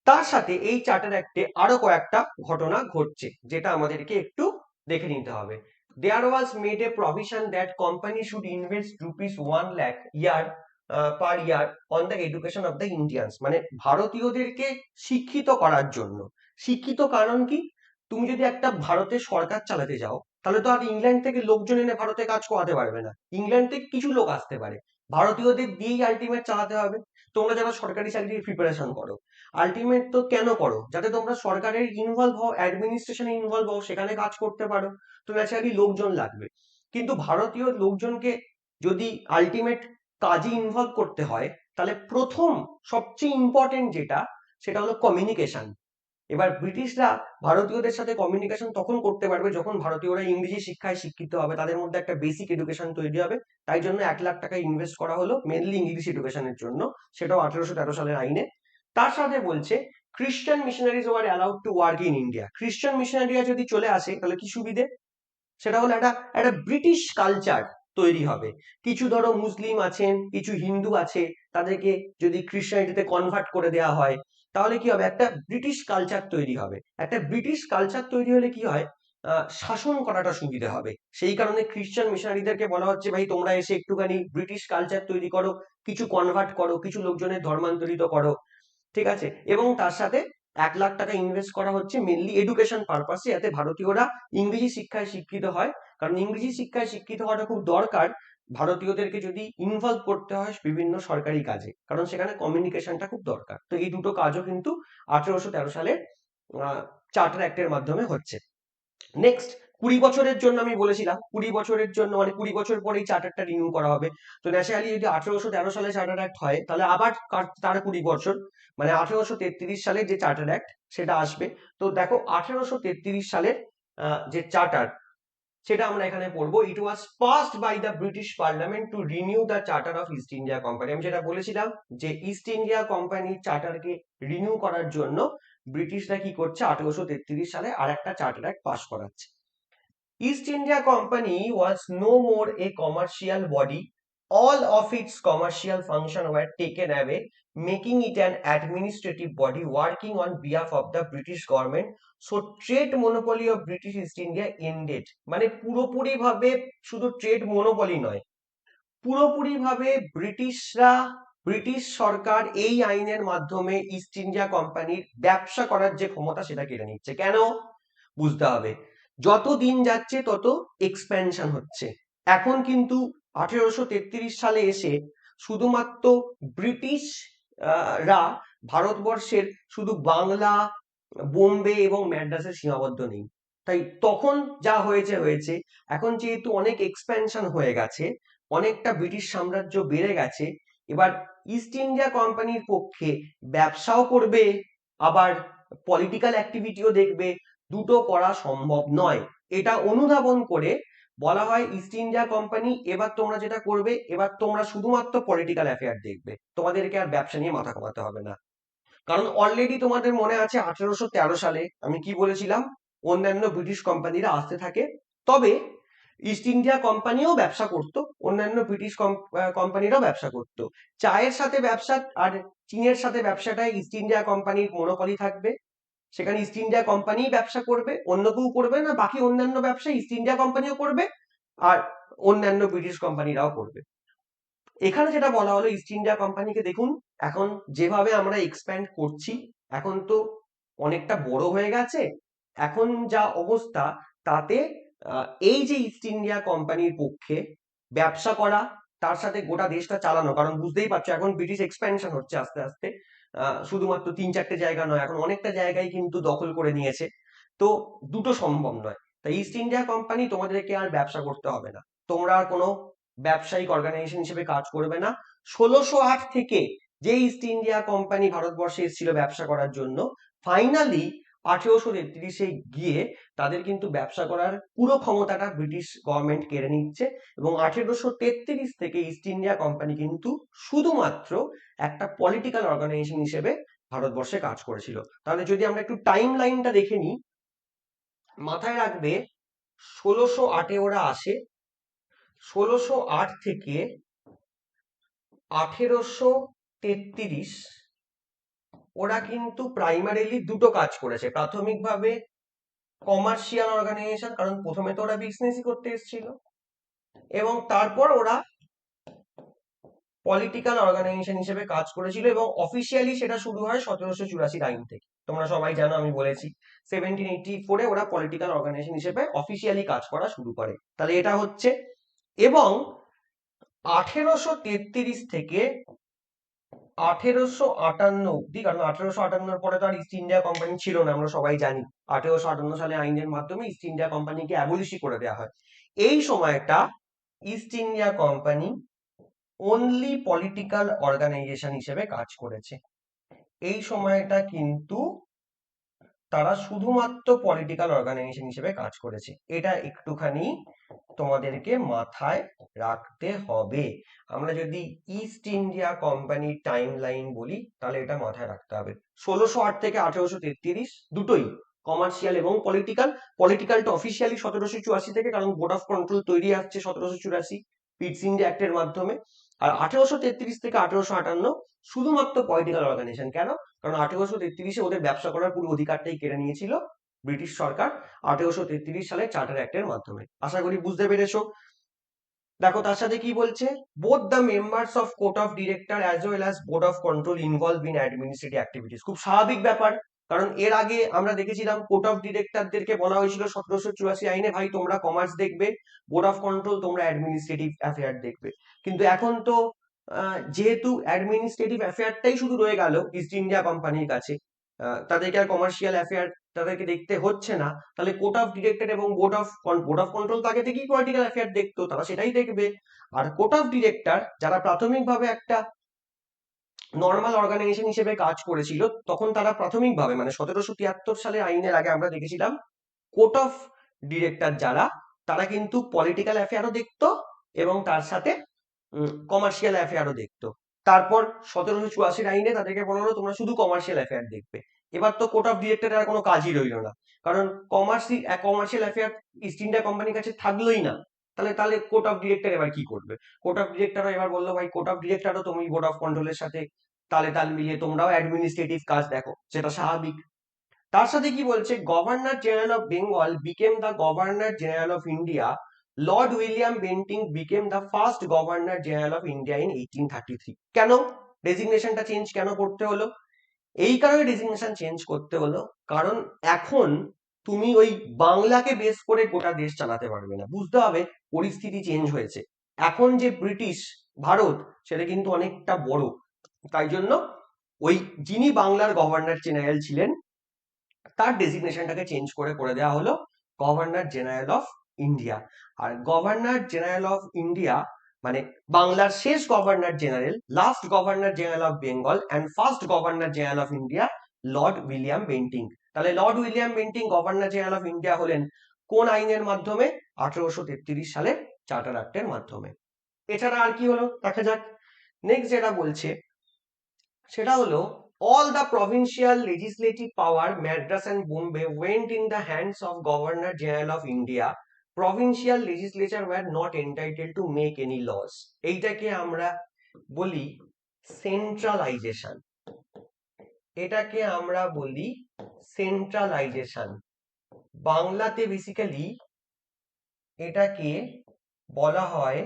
তার সাথে এই চার্টার অ্যাক্টে আরো কয়েকটা ঘটনা ঘটছে, যেটা আমাদেরকে একটু দেখে নিতে হবে। There was made a provision that company should invest rupees 1 lakh per year on the education of the Indians. মানে ভারতীয়দেরকে শিক্ষিত করার জন্য। শিক্ষিত কারণ কি? তুমি যদি একটা ভারতের সরকার চালাতে যাও, তাহলে তো আর ইংল্যান্ড থেকে লোকজন এনে ভারতে কাজ করাতে পারবে না। ইংল্যান্ড থেকে কিছু লোক আসতে পারে, ভারতীয়দের দিয়েই আলটিমেট চালাতে হবে। তোমরা যারা সরকারি চাকরির প্রিপারেশন করো, আলটিমেট তো কেন করো? যাতে তোমরা সরকারের ইনভলভ হও, অ্যাডমিনিস্ট্রেশনে ইনভলভ হও, সেখানে কাজ করতে পারো। তো ন্যাচারালি লোকজন লাগবে। কিন্তু ভারতীয় লোকজনকে যদি আলটিমেট কাজে ইনভলভ করতে হয়, তাহলে প্রথম সবচেয়ে ইম্পর্টেন্ট যেটা, সেটা হলো কমিউনিকেশন। এবার ব্রিটিশরা ভারতীয়দের সাথে কমিউনিকেশন তখন করতে পারবে যখন ভারতীয়রা ইংরেজি শিক্ষায় শিক্ষিত হবে, তাদের মধ্যে একটা বেসিক এডুকেশন তৈরি হবে। তাই জন্য 1 লাখ টাকা ইনভেস্ট করা হলো মেনলি ইংলিশ এডুকেশনের জন্য, সেটাও 1813 সালের আইনে। তার সাথে বলছে খ্রিস্টান missionaries war allowed to work in India. খ্রিস্টান মিশনারিরা যদি চলে আসে, তাহলে কি সুবিধে? সেটা হলো একটা একটা ব্রিটিশ কালচার তৈরি হবে। কিছু ধরো মুসলিম আছেন, কিছু হিন্দু আছে, তাদেরকে যদি খ্রিস্টানিটিতে কনভার্ট করে দেওয়া হয়, তাহলে কি হবে? একটা ব্রিটিশ কালচার তৈরি হবে। একটা ব্রিটিশ কালচার তৈরি হলে কি হয়? শাসন করাটা সুবিধা হবে। সেই কারণে খ্রিস্টান মিশনারিদেরকে বলা হচ্ছে, ভাই তোমরা এসে একটুখানি ব্রিটিশ কালচার তৈরি করো, কিছু কনভার্ট করো, কিছু লোকজনের ধর্মান্তরিত করো, ঠিক আছে? এবং তার সাথে 1 লাখ টাকা ইনভেস্ট করা হচ্ছে মেনলি এডুকেশন পারপাসে, যাতে ভারতীয়রা ইংরেজি শিক্ষায় শিক্ষিত হয়। কারণ ইংরেজি শিক্ষায় শিক্ষিত হওয়াটা খুব দরকার ভারতীয়দেরকে যদি ইনভলভ করতে হয় বিভিন্ন সরকারি কাজে, কারণ সেখানে কমিউনিকেশনটা খুব দরকার। তো এই দুটো কাজও কিন্তু 1813 সালে চার্টার অ্যাক্টের মাধ্যমে হচ্ছে। নেক্সট 20 বছরের জন্য আমি বলেছিলাম 20 বছরের জন্য মানে 20 বছর পরেই চার্টারটা রিনিউ করা হবে। তো ন্যাচারালি যদি 1813 সালে চার্টার অ্যাক্ট হয় তাহলে আবার তার 20 বছর মানে 1833 সালের যে চার্টার অ্যাক্ট সেটা আসবে। তো দেখো 1833 সালের যে চার্টার সেটা আমরা এখানে পড়বো। It was passed by the British parliament to renew the charter of East India Company. আমি যেটা বলেছিলাম যে ইস্ট ইন্ডিয়া কোম্পানির চার্টারকে রিনিউ করার জন্য ব্রিটিশরা কি করছে 1833 সালে আর একটা চার্টার অ্যাক্ট পাস করাচ্ছে। East India Company was no more a commercial body. All of its commercial functions were taken away, making it an administrative body working on behalf of the British government. So trade monopoly of British East India ended. মানে পুরোপুরি ভাবে শুধু trade monopoly নয়, পুরোপুরি ভাবে British সরকার এই আইনের মাধ্যমে ইস্ট ইন্ডিয়া কোম্পানির ব্যবসা করার যে ক্ষমতা সেটা কেড়ে নিচ্ছে। কেন? বুঝতে হবে, যত দিন যাচ্ছে তত এক্সপ্যানশন হচ্ছে। এখন কিন্তু 1833 সালে এসে শুধুমাত্র ব্রিটিশ রা ভারতবর্ষের শুধু বাংলা, বোম্বে এবং ম্যাড্রাসে সীমাবদ্ধ নেই। তাই তখন যা হয়েছে হয়েছে, এখন যেহেতু অনেক এক্সপ্যানশন হয়ে গেছে, অনেকটা ব্রিটিশ সাম্রাজ্য বেড়ে গেছে, এবার ইস্ট ইন্ডিয়া কোম্পানির পক্ষে ব্যবসাও করবে আবার পলিটিক্যাল অ্যাক্টিভিটিও দেখবে, দুটো করা সম্ভব নয়। এটা অনুধাবন করে বলা হয় ইস্ট ইন্ডিয়া কোম্পানি এবার তোমরা যেটা করবে, এবার তোমরা শুধুমাত্র পলিটিক্যাল অ্যাফেয়ার দেখবে, তোমাদেরকে আর ব্যবসা নিয়ে মাথা ঘামাতে হবে না। কারণ অলরেডি তোমাদের মনে আছে 1813 সালে আমি কি বলেছিলাম, অন্যান্য ব্রিটিশ কোম্পানিরা আসতে থাকে, তবে ইস্ট ইন্ডিয়া কোম্পানিও ব্যবসা করত, অন্যান্য ব্রিটিশ কোম্পানিরাও ব্যবসা করত। চায়ের সাথে ব্যবসা আর চীনের সাথে ব্যবসাটাই ইস্ট ইন্ডিয়া কোম্পানির মনোপলি থাকবে, সেখানে ইস্ট ইন্ডিয়া কোম্পানি ব্যবসা করবে, অন্য কেউ করবে না। বাকি অন্যান্য ব্যবসা ইস্ট ইন্ডিয়া কোম্পানিও করবে আর অন্যান্য ব্রিটিশ কোম্পানিরাও করবে। এখানে যেটা বলা হলো ইস্ট ইন্ডিয়া কোম্পানিকে দেখুন, এখন যেভাবে আমরা এক্সপ্যান্ড করছি, এখন তো অনেকটা বড় হয়ে গেছে, এখন যা অবস্থা তাতে এই যে ইস্ট ইন্ডিয়া কোম্পানির পক্ষে ব্যবসা করা, তার সাথে গোটা দেশটা চালানো, কারণ বুঝতেই পারছো এখন ব্রিটিশ এক্সপ্যানশন হচ্ছে আস্তে আস্তে, শুধুমাত্র 3-4টে জায়গা নয়, এখন অনেকটা জায়গায় কিন্তু দখল করে নিয়েছে। তো দুটো সম্ভব নয়, তাই ইস্ট ইন্ডিয়া কোম্পানি তোমাদেরকে আর ব্যবসা করতে হবে না, তোমরা আর কোনো ব্যবসায়িক অর্গানাইজেশন হিসেবে কাজ করবে না। 1608 থেকে যে ইস্ট ইন্ডিয়া কোম্পানি ভারতবর্ষে এসেছিল ব্যবসা করার জন্য, ফাইনালি 1833-এ গিয়ে তাদের কিন্তু ব্যবসা করার পুরো ক্ষমতাটা ব্রিটিশ গভর্নমেন্ট কেড়ে নিচ্ছে, এবং 1833 থেকে ইস্ট ইন্ডিয়া কোম্পানি কিন্তু শুধুমাত্র একটা পলিটিক্যাল অর্গানাইজেশন হিসেবে ভারতবর্ষে কাজ করেছিল। তাহলে যদি আমরা একটু টাইম লাইনটা দেখে নিই, মাথায় রাখবে 1608-এ ওরা আসে, 1608 থেকে 1833 ওরা কিন্তু প্রাইমারিলি দুটো কাজ করেছে। প্রাথমিকভাবে কমার্শিয়াল অর্গানাইজেশন, কারণ প্রথমে তো ওরা বিজনেসই করতে এসেছিল, এবং তারপর ওরা পলিটিক্যাল অর্গানাইজেশন হিসেবে কাজ করেছিল, এবং অফিসিয়ালি সেটা শুরু হয় 1784 আইন থেকে। তোমরা সবাই জানো, আমি বলেছি 1784-এ ওরা পলিটিক্যাল অর্গানাইজেশন হিসেবে অফিসিয়ালি কাজ করা শুরু করে। তাহলে এটা হচ্ছে, এবং 1833 থেকে 1858 অব্দি, কারণ 1858-র পরে তো আর ইস্ট ইন্ডিয়া কোম্পানি ছিল না, আমরা সবাই জানি 1858 সালে আইনের মাধ্যমে ইস্ট ইন্ডিয়া কোম্পানিকে অ্যাবলিশই করে দেওয়া হয়। এই সময়টা East India company only political organisation হিসেবে কাজ করেছে। এই সময়টা কিন্তু তারা শুধুমাত্র পলিটিক্যাল অর্গানাইজেশন হিসেবে কাজ করেছে, এটা একটুখানি তোমাদেরকে মাথায় রাখতে হবে। আমরা যদি ইস্ট ইন্ডিয়া কোম্পানির টাইম লাইন বলি তাহলে এটা মাথায় রাখতে হবে, 1608 থেকে 1833 দুটোই কমার্শিয়াল এবং পলিটিক্যাল। পলিটিক্যালটা অফিসিয়ালি 1784 থেকে, কারণ বোর্ড অফ কন্ট্রোল তৈরি আসছে 1784 পিটস ইন্ডিয়া অ্যাক্টের মাধ্যমে। আর 1833 থেকে 1858 শুধুমাত্র পলিটিক্যাল অর্গানাইজেশন। কেন? কারণ 1833-এ ওদের ব্যবসা করার পুরো অধিকারটাই কেড়ে নিয়েছিল ব্রিটিশ সরকার 1833 সালে চার্টার অ্যাক্টের মাধ্যমে। আশা করি বুঝতে পেরেছো। দেখো তার সাথে কি বলছে, both the members of court of director as well as board of control involve in administrative activities. খুব স্বাভাবিক ব্যাপার, কারণ এর আগে আমরা দেখেছিলাম কোর্ট অফ ডিরেক্টরদেরকে বলা হয়েছিল 1784 আইনে, ভাই তোমরা কমার্স দেখবে, বোর্ড অফ কন্ট্রোল তোমরা অ্যাডমিনিস্ট্রেটিভ অ্যাফেয়ার দেখবে। কিন্তু এখন তো যেহেতু অ্যাডমিনিস্ট্রেটিভ অ্যাফেয়ারটাই শুধু রয়ে গেল ইস্ট ইন্ডিয়া কোম্পানির কাছে, তাদেরকে আর কমার্শিয়াল অ্যাফেয়ার তাদেরকে দেখতে হচ্ছে না, তাহলে কোড অফ ডিরেক্টর এবং বোর্ড অফ কন্ট্রোল তো আগে থেকেই পলিটিক্যাল অ্যাফেয়ার দেখতো, তারা সেটাই দেখবে। আর কোড অফ ডিরেক্টর যারা প্রাথমিকভাবে একটা নর্মাল অর্গানাইজেশন হিসেবে কাজ করেছিল, তখন তারা প্রাথমিকভাবে মানে 1773 সালে আইনের আগে আমরা দেখেছিলাম কোর্ট অফ ডিরেক্টর যারা, তারা কিন্তু পলিটিক্যাল অ্যাফেয়ারও দেখতো এবং তার সাথে কমার্শিয়াল অ্যাফেয়ারও দেখতো। তারপর 1784 আইনে তাদেরকে বলা হলো তোমরা শুধু কমার্শিয়াল অ্যাফেয়ার দেখবে। এবার তো কোর্ট অফ ডিরেক্টরের আর কোনো কাজই রইলো না, কারণ কমার্শিয়াল অ্যাফেয়ার ইস্ট ইন্ডিয়া কোম্পানির কাছে থাকলোই না। তাহলে তাহলে কোর্ট অফ ডিরেক্টর এবার কি করবে? কোর্ট অফ ডিরেক্টরও এবার বললো ভাই কোর্ট অফ ডিরেক্টরও তুমি বোর্ড অফ কন্ট্রোলের সাথে তালে তাল মিলিয়ে তোমরাও অ্যাডমিনিস্ট্রেটিভ কাজ দেখো, যেটা স্বাভাবিক। তার সাথে কি বলছে, governor general of Bengal became the governor general of India, Lord William Bentinck became the first governor general of India in 1833। কেন ডেজিগনেশনটা চেঞ্জ কেন করতে হলো? এই কারণে ডেজিগনেশন চেঞ্জ করতে হলো কারণ এখন তুমি ওই বাংলাকে বেস করে গোটা দেশ চালাতে পারবে না, বুঝতে হবে পরিস্থিতি চেঞ্জ হয়েছে। এখন যে ব্রিটিশ ভারত সেটা কিন্তু অনেকটা বড়, তাই জন্য ওই যিনি বাংলার গভর্নর জেনারেল ছিলেন তার ডেজিগনেশনটাকে চেঞ্জ করে করে দেওয়া হলো গভর্নর জেনারেল অফ ইন্ডিয়া। আর গভর্নর জেনারেল অফ ইন্ডিয়া মানে বাংলার শেষ governor general, last governor general of Bengal and first governor general of India, Lord William Bentinck. তাহলে Lord William Bentinck governor general of India হলেন কোন আইনের মাধ্যমে? 1833 সালের চার্টার অ্যাক্টের মাধ্যমে। এছাড়া আর কি হলো দেখা যাক। নেক্সট যেটা বলছে সেটা হলো all the provincial legislative power Madras and Bombay went in the hands of Governor General of India. Provincial legislature were not entitled to make any laws. এইটাকে আমরা বলি সেন্ট্রালাইজেশন। এটাকে আমরা বলি সেন্ট্রালাইজেশন। বাংলাতে বেসিক্যালি এটাকে বলা হয়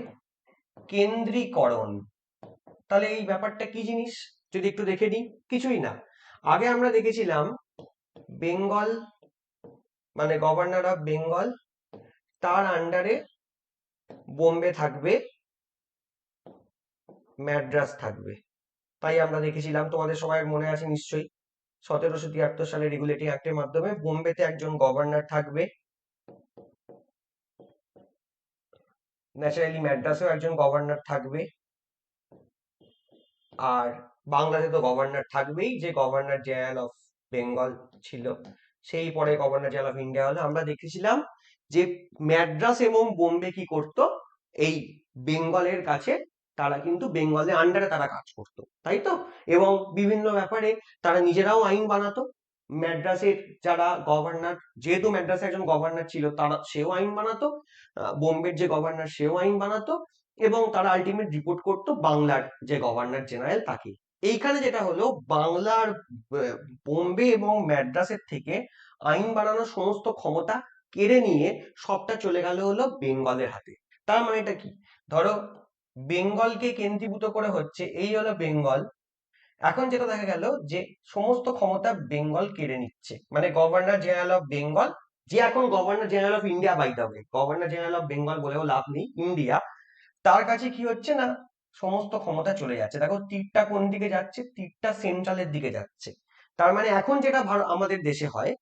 কেন্দ্রীকরণ। তাহলে এই ব্যাপারটা কি জিনিস যদি একটু দেখে নিই, কিছুই না। আগে আমরা দেখেছিলাম বেঙ্গল মানে গভর্নর অফ বেঙ্গল, তার আন্ডারে বোম্বে থাকবে, ম্যাড্রাস থাকবে। তাই আমরা দেখেছিলাম, তোমাদের সবাই মনে আছে নিশ্চয়ই, 1773 সালের রেগুলেটিং অ্যাক্টের মাধ্যমে বোম্বেতে একজন গভর্নর থাকবে, ন্যাচারালি ম্যাড্রাসেও একজন গভর্নর থাকবে, আর বাংলাতে তো গভর্নর থাকবেই, যে গভর্নর জেনারেল অফ বেঙ্গল ছিল সেই পরে গভর্নর জেনারেল অফ ইন্ডিয়া হলো। আমরা দেখেছিলাম যে ম্যাড্রাস এবং বোম্বে কি করতো, এই বেঙ্গলের কাছে তারা কিন্তু বেঙ্গলের আন্ডারে তারা কাজ করতো, তাই তো? এবং বিভিন্ন ব্যাপারে তারা নিজেরাও আইন বানাতো। ম্যাড্রাসের যারা গভর্নর, যেহেতু ম্যাড্রাসে একজন গভর্নর ছিল, তারা সেও আইন বানাতো, বোম্বের যে গভর্নর সেও আইন বানাতো, এবং তারা আলটিমেট রিপোর্ট করতো বাংলার যে গভর্নর জেনারেল তাকে। এইখানে যেটা হলো বাংলার বোম্বে এবং ম্যাড্রাসের থেকে আইন বানানোর সমস্ত ক্ষমতা কেড়ে নিয়ে সবটা চলে গেল হলো বেঙ্গলের হাতে। তার মানেটা কি? ধরো বেঙ্গলকে কেন্দ্রীভূত করে হচ্ছে, এই হলো বেঙ্গল। এখন যেটা দেখা গেল যে সমস্ত ক্ষমতা বেঙ্গল কেড়ে নিচ্ছে, মানে গভর্নর জেনারেল অফ বেঙ্গল, যে এখন governor general of India, by the way governor general of Bengal বলেও লাভ নেই, ইন্ডিয়া, তার কাছে কি হচ্ছে না সমস্ত ক্ষমতা চলে যাচ্ছে। দেখো তীরটা কোন দিকে যাচ্ছে, তীরটা সেন্ট্রালের দিকে যাচ্ছে। তার মানে এখন যেটা আমাদের দেশে হয়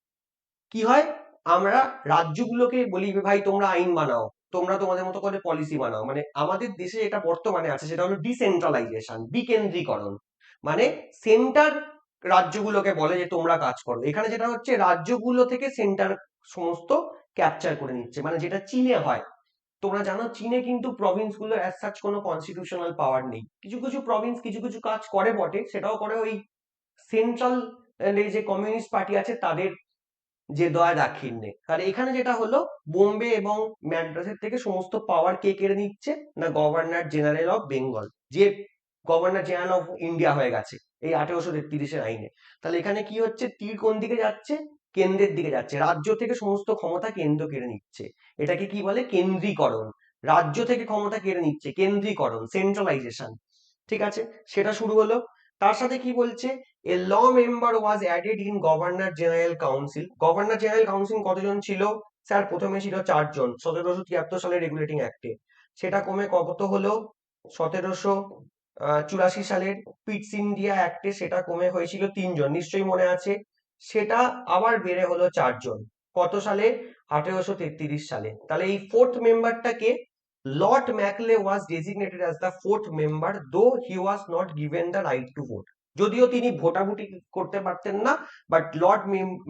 কি হয়, আমরা রাজ্যগুলোকে বলি ভাই তোমরা আইন বানাও, তোমরা তোমাদের মতো করে পলিসি বানাও। মানে আমাদের দেশে যেটা বর্তমানে আছে সেটা হলো ডিসেন্ট্রালাইজেশন, বিকেন্দ্রীকরণ। মানে সেন্টার রাজ্যগুলোকে বলে যে তোমরা কাজ করো, এখানে যেটা হচ্ছে রাজ্যগুলো থেকে সেন্টার সমস্ত ক্যাপচার করে নিচ্ছে, মানে যেটা চীনে হয়। তোমরা জানো চীনে কিন্তু প্রভিন্স গুলোর অ্যাজ সাচ কোনো কনস্টিটিউশনাল পাওয়ার নেই, কিছু কিছু প্রভিন্স কিছু কিছু কাজ করে বটে, সেটাও করে ওই সেন্ট্রাল এই যে কমিউনিস্ট পার্টি আছে তাদের যে দয়া দাক্ষিণ্যে। আর এখানে যেটা হলো বোম্বে এবং ম্যাড্রাসের থেকে সমস্ত পাওয়ার কে কেড়ে নিচ্ছে না গভর্নর জেনারেল অফ বেঙ্গল, যে গভর্নর জেনারেল অফ ইন্ডিয়া হয়ে গেছে এই 1833 আইনে। তাহলে এখানে কি হচ্ছে, তীর কোন দিকে যাচ্ছে, কেন্দ্রের দিকে যাচ্ছে, রাজ্য থেকে সমস্ত ক্ষমতা কেন্দ্র কেড়ে নিচ্ছে। এটাকে কি বলে, কেন্দ্রীকরণ। রাজ্য থেকে ক্ষমতা কেড়ে নিচ্ছে, কেন্দ্রীকরণ, সেন্ট্রালাইজেশন। ঠিক আছে, সেটা শুরু হলো। তার সাথে কি বলছে, a law member was added in governor general council. Governor general council কতজন ছিল স্যার? প্রথমে ছিল 4 জন 1773 সালের রেগুলেটিং অ্যাক্টে, সেটা কমে কত হলো 1784 সালের পিটস ইন্ডিয়া অ্যাক্টে সেটা কমে হয়েছিল 3 জন, নিশ্চয়ই মনে আছে। সেটা আবার বেড়ে হলো 4 জন। কত সালে? 1833 সালে। তাহলে এই ফোর্থ মেম্বারটাকে Lord Macaulay was designated as the fourth member though he was not given the right to vote. যদিও তিনি ভোটাভুটি করতে পারতেন না, বাট লর্ড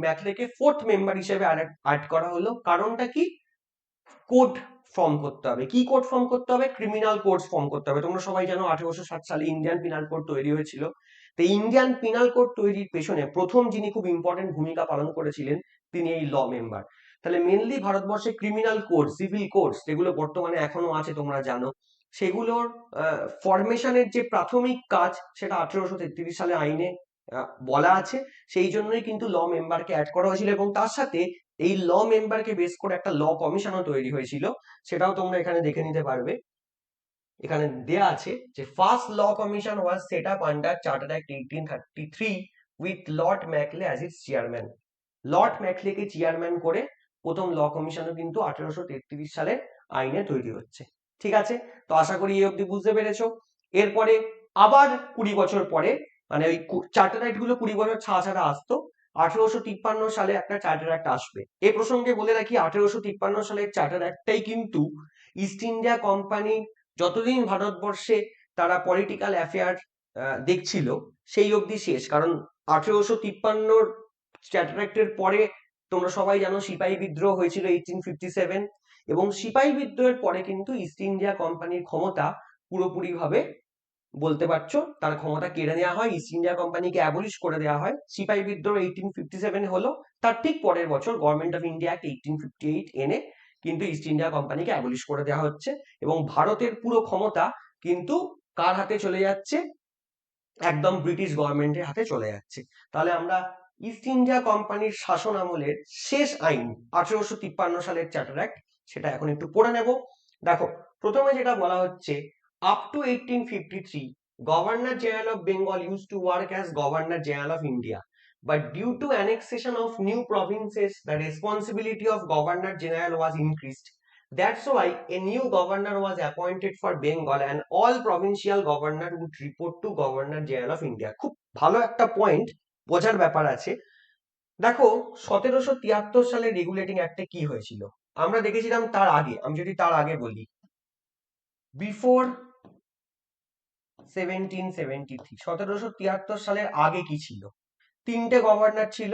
ম্যাকলেকে ফোর্থ মেম্বার হিসেবে অ্যাড করা হলো। কারণটা কি? কোড ফর্ম করতে হবে। কি কোড ফর্ম করতে হবে? ক্রিমিনাল কোড ফর্ম করতে হবে। তোমরা সবাই জানো 1860 সালে ইন্ডিয়ান পিনাল কোড তৈরি হয়েছিল। তো ইন্ডিয়ান পিনাল কোড তৈরির পেছনে প্রথম যিনি খুব ইম্পর্টেন্ট ভূমিকা পালন করেছিলেন তিনি এই ল মেম্বার। তাহলে মেনলি ভারতবর্ষে ক্রিমিনাল কোড, সিভিল কোডস যেগুলো বর্তমানে এখনো আছে তোমরা জানো, সেগুলোর ফরমেশনের যে প্রাথমিক কাজ সেটা 1833 সালে আইনে বলা আছে। সেই জন্যই কিন্তু ল মেম্বারকে অ্যাড করা হয়েছিল, এবং তার সাথে এই ল মেম্বারকে বেস করে একটা ল কমিশনও তৈরি হয়েছিল। সেটাও তোমরা এখানে দেখে নিতে পারবে। এখানে দেয়া আছে যে first law commission was set up under charter act 1833 with Lord Macaulay as its chairman. Lord ম্যাকলেকে চেয়ারম্যান করে প্রথম ল কমিশনও কিন্তু 1833 সালে আইনে তৈরি হচ্ছে। ঠিক আছে, তো আশা করি এই অবধি বুঝতে পেরেছো। এরপরে আবার 20 বছর পরে, মানে ওই চার্টার অ্যাক্ট গুলো 20 বছর ছাড়া ছাড়া আসতো, 1853 সালে একটা চার্টার অ্যাক্ট আসবে। এই প্রসঙ্গে বলে রাখি 1853 সালের চার্টার অ্যাক্টটাই কিন্তু ইস্ট ইন্ডিয়া কোম্পানি যতদিন ভারতবর্ষে তারা পলিটিক্যাল অ্যাফেয়ার দেখছিল সেই অবধি শেষ। কারণ 1853 চার্টার অ্যাক্টের পরে তোমরা সবাই জানো সিপাহী বিদ্রোহ হয়েছিল 1857, এবং সিপাহী বিদ্রোহের পরে কিন্তু ইস্ট ইন্ডিয়া কোম্পানির ক্ষমতা পুরোপুরি ভাবে বলতে পারছো তার ক্ষমতা কেড়ে নেওয়া হয়, ইস্ট ইন্ডিয়া কোম্পানিকে অ্যাবলিশ করে দেওয়া হয়। সিপাহী বিদ্রোহ 1857 হলো, তার ঠিক পরের বছর গভর্নমেন্ট অফ ইন্ডিয়া অ্যাক্ট 1858 এনে কিন্তু ইস্ট ইন্ডিয়া কোম্পানিকে অ্যাবলিশ করে দেওয়া হচ্ছে, এবং ভারতের পুরো ক্ষমতা কিন্তু কার হাতে চলে যাচ্ছে? একদম ব্রিটিশ গভর্নমেন্টের হাতে চলে যাচ্ছে। তাহলে আমরা ইস্ট ইন্ডিয়া কোম্পানির শাসন আমলের শেষ আইন 1853 সালের চার্টার অ্যাক্ট, সেটা এখন একটু পড়ে নেব। দেখো, প্রথমে যেটা বলা হচ্ছে, up to 1853 governor general of Bengal use to work as governor general of India, but due to annexation of new provinces the responsibility of governor general was increased. That's why a new governor was appointed for Bengal and all provincial governor would report to Governor General of India. খুব ভালো একটা point, বোঝার ব্যাপার আছে। দেখো, 1773 সালে regulating অ্যাক্টে কি হয়েছিল আমরা দেখেছিলাম। তার আগে আমি যদি তার আগে বলি, বিফোর 1773, 1773 সালের আগে কি ছিল? তিনটে গভর্নর ছিল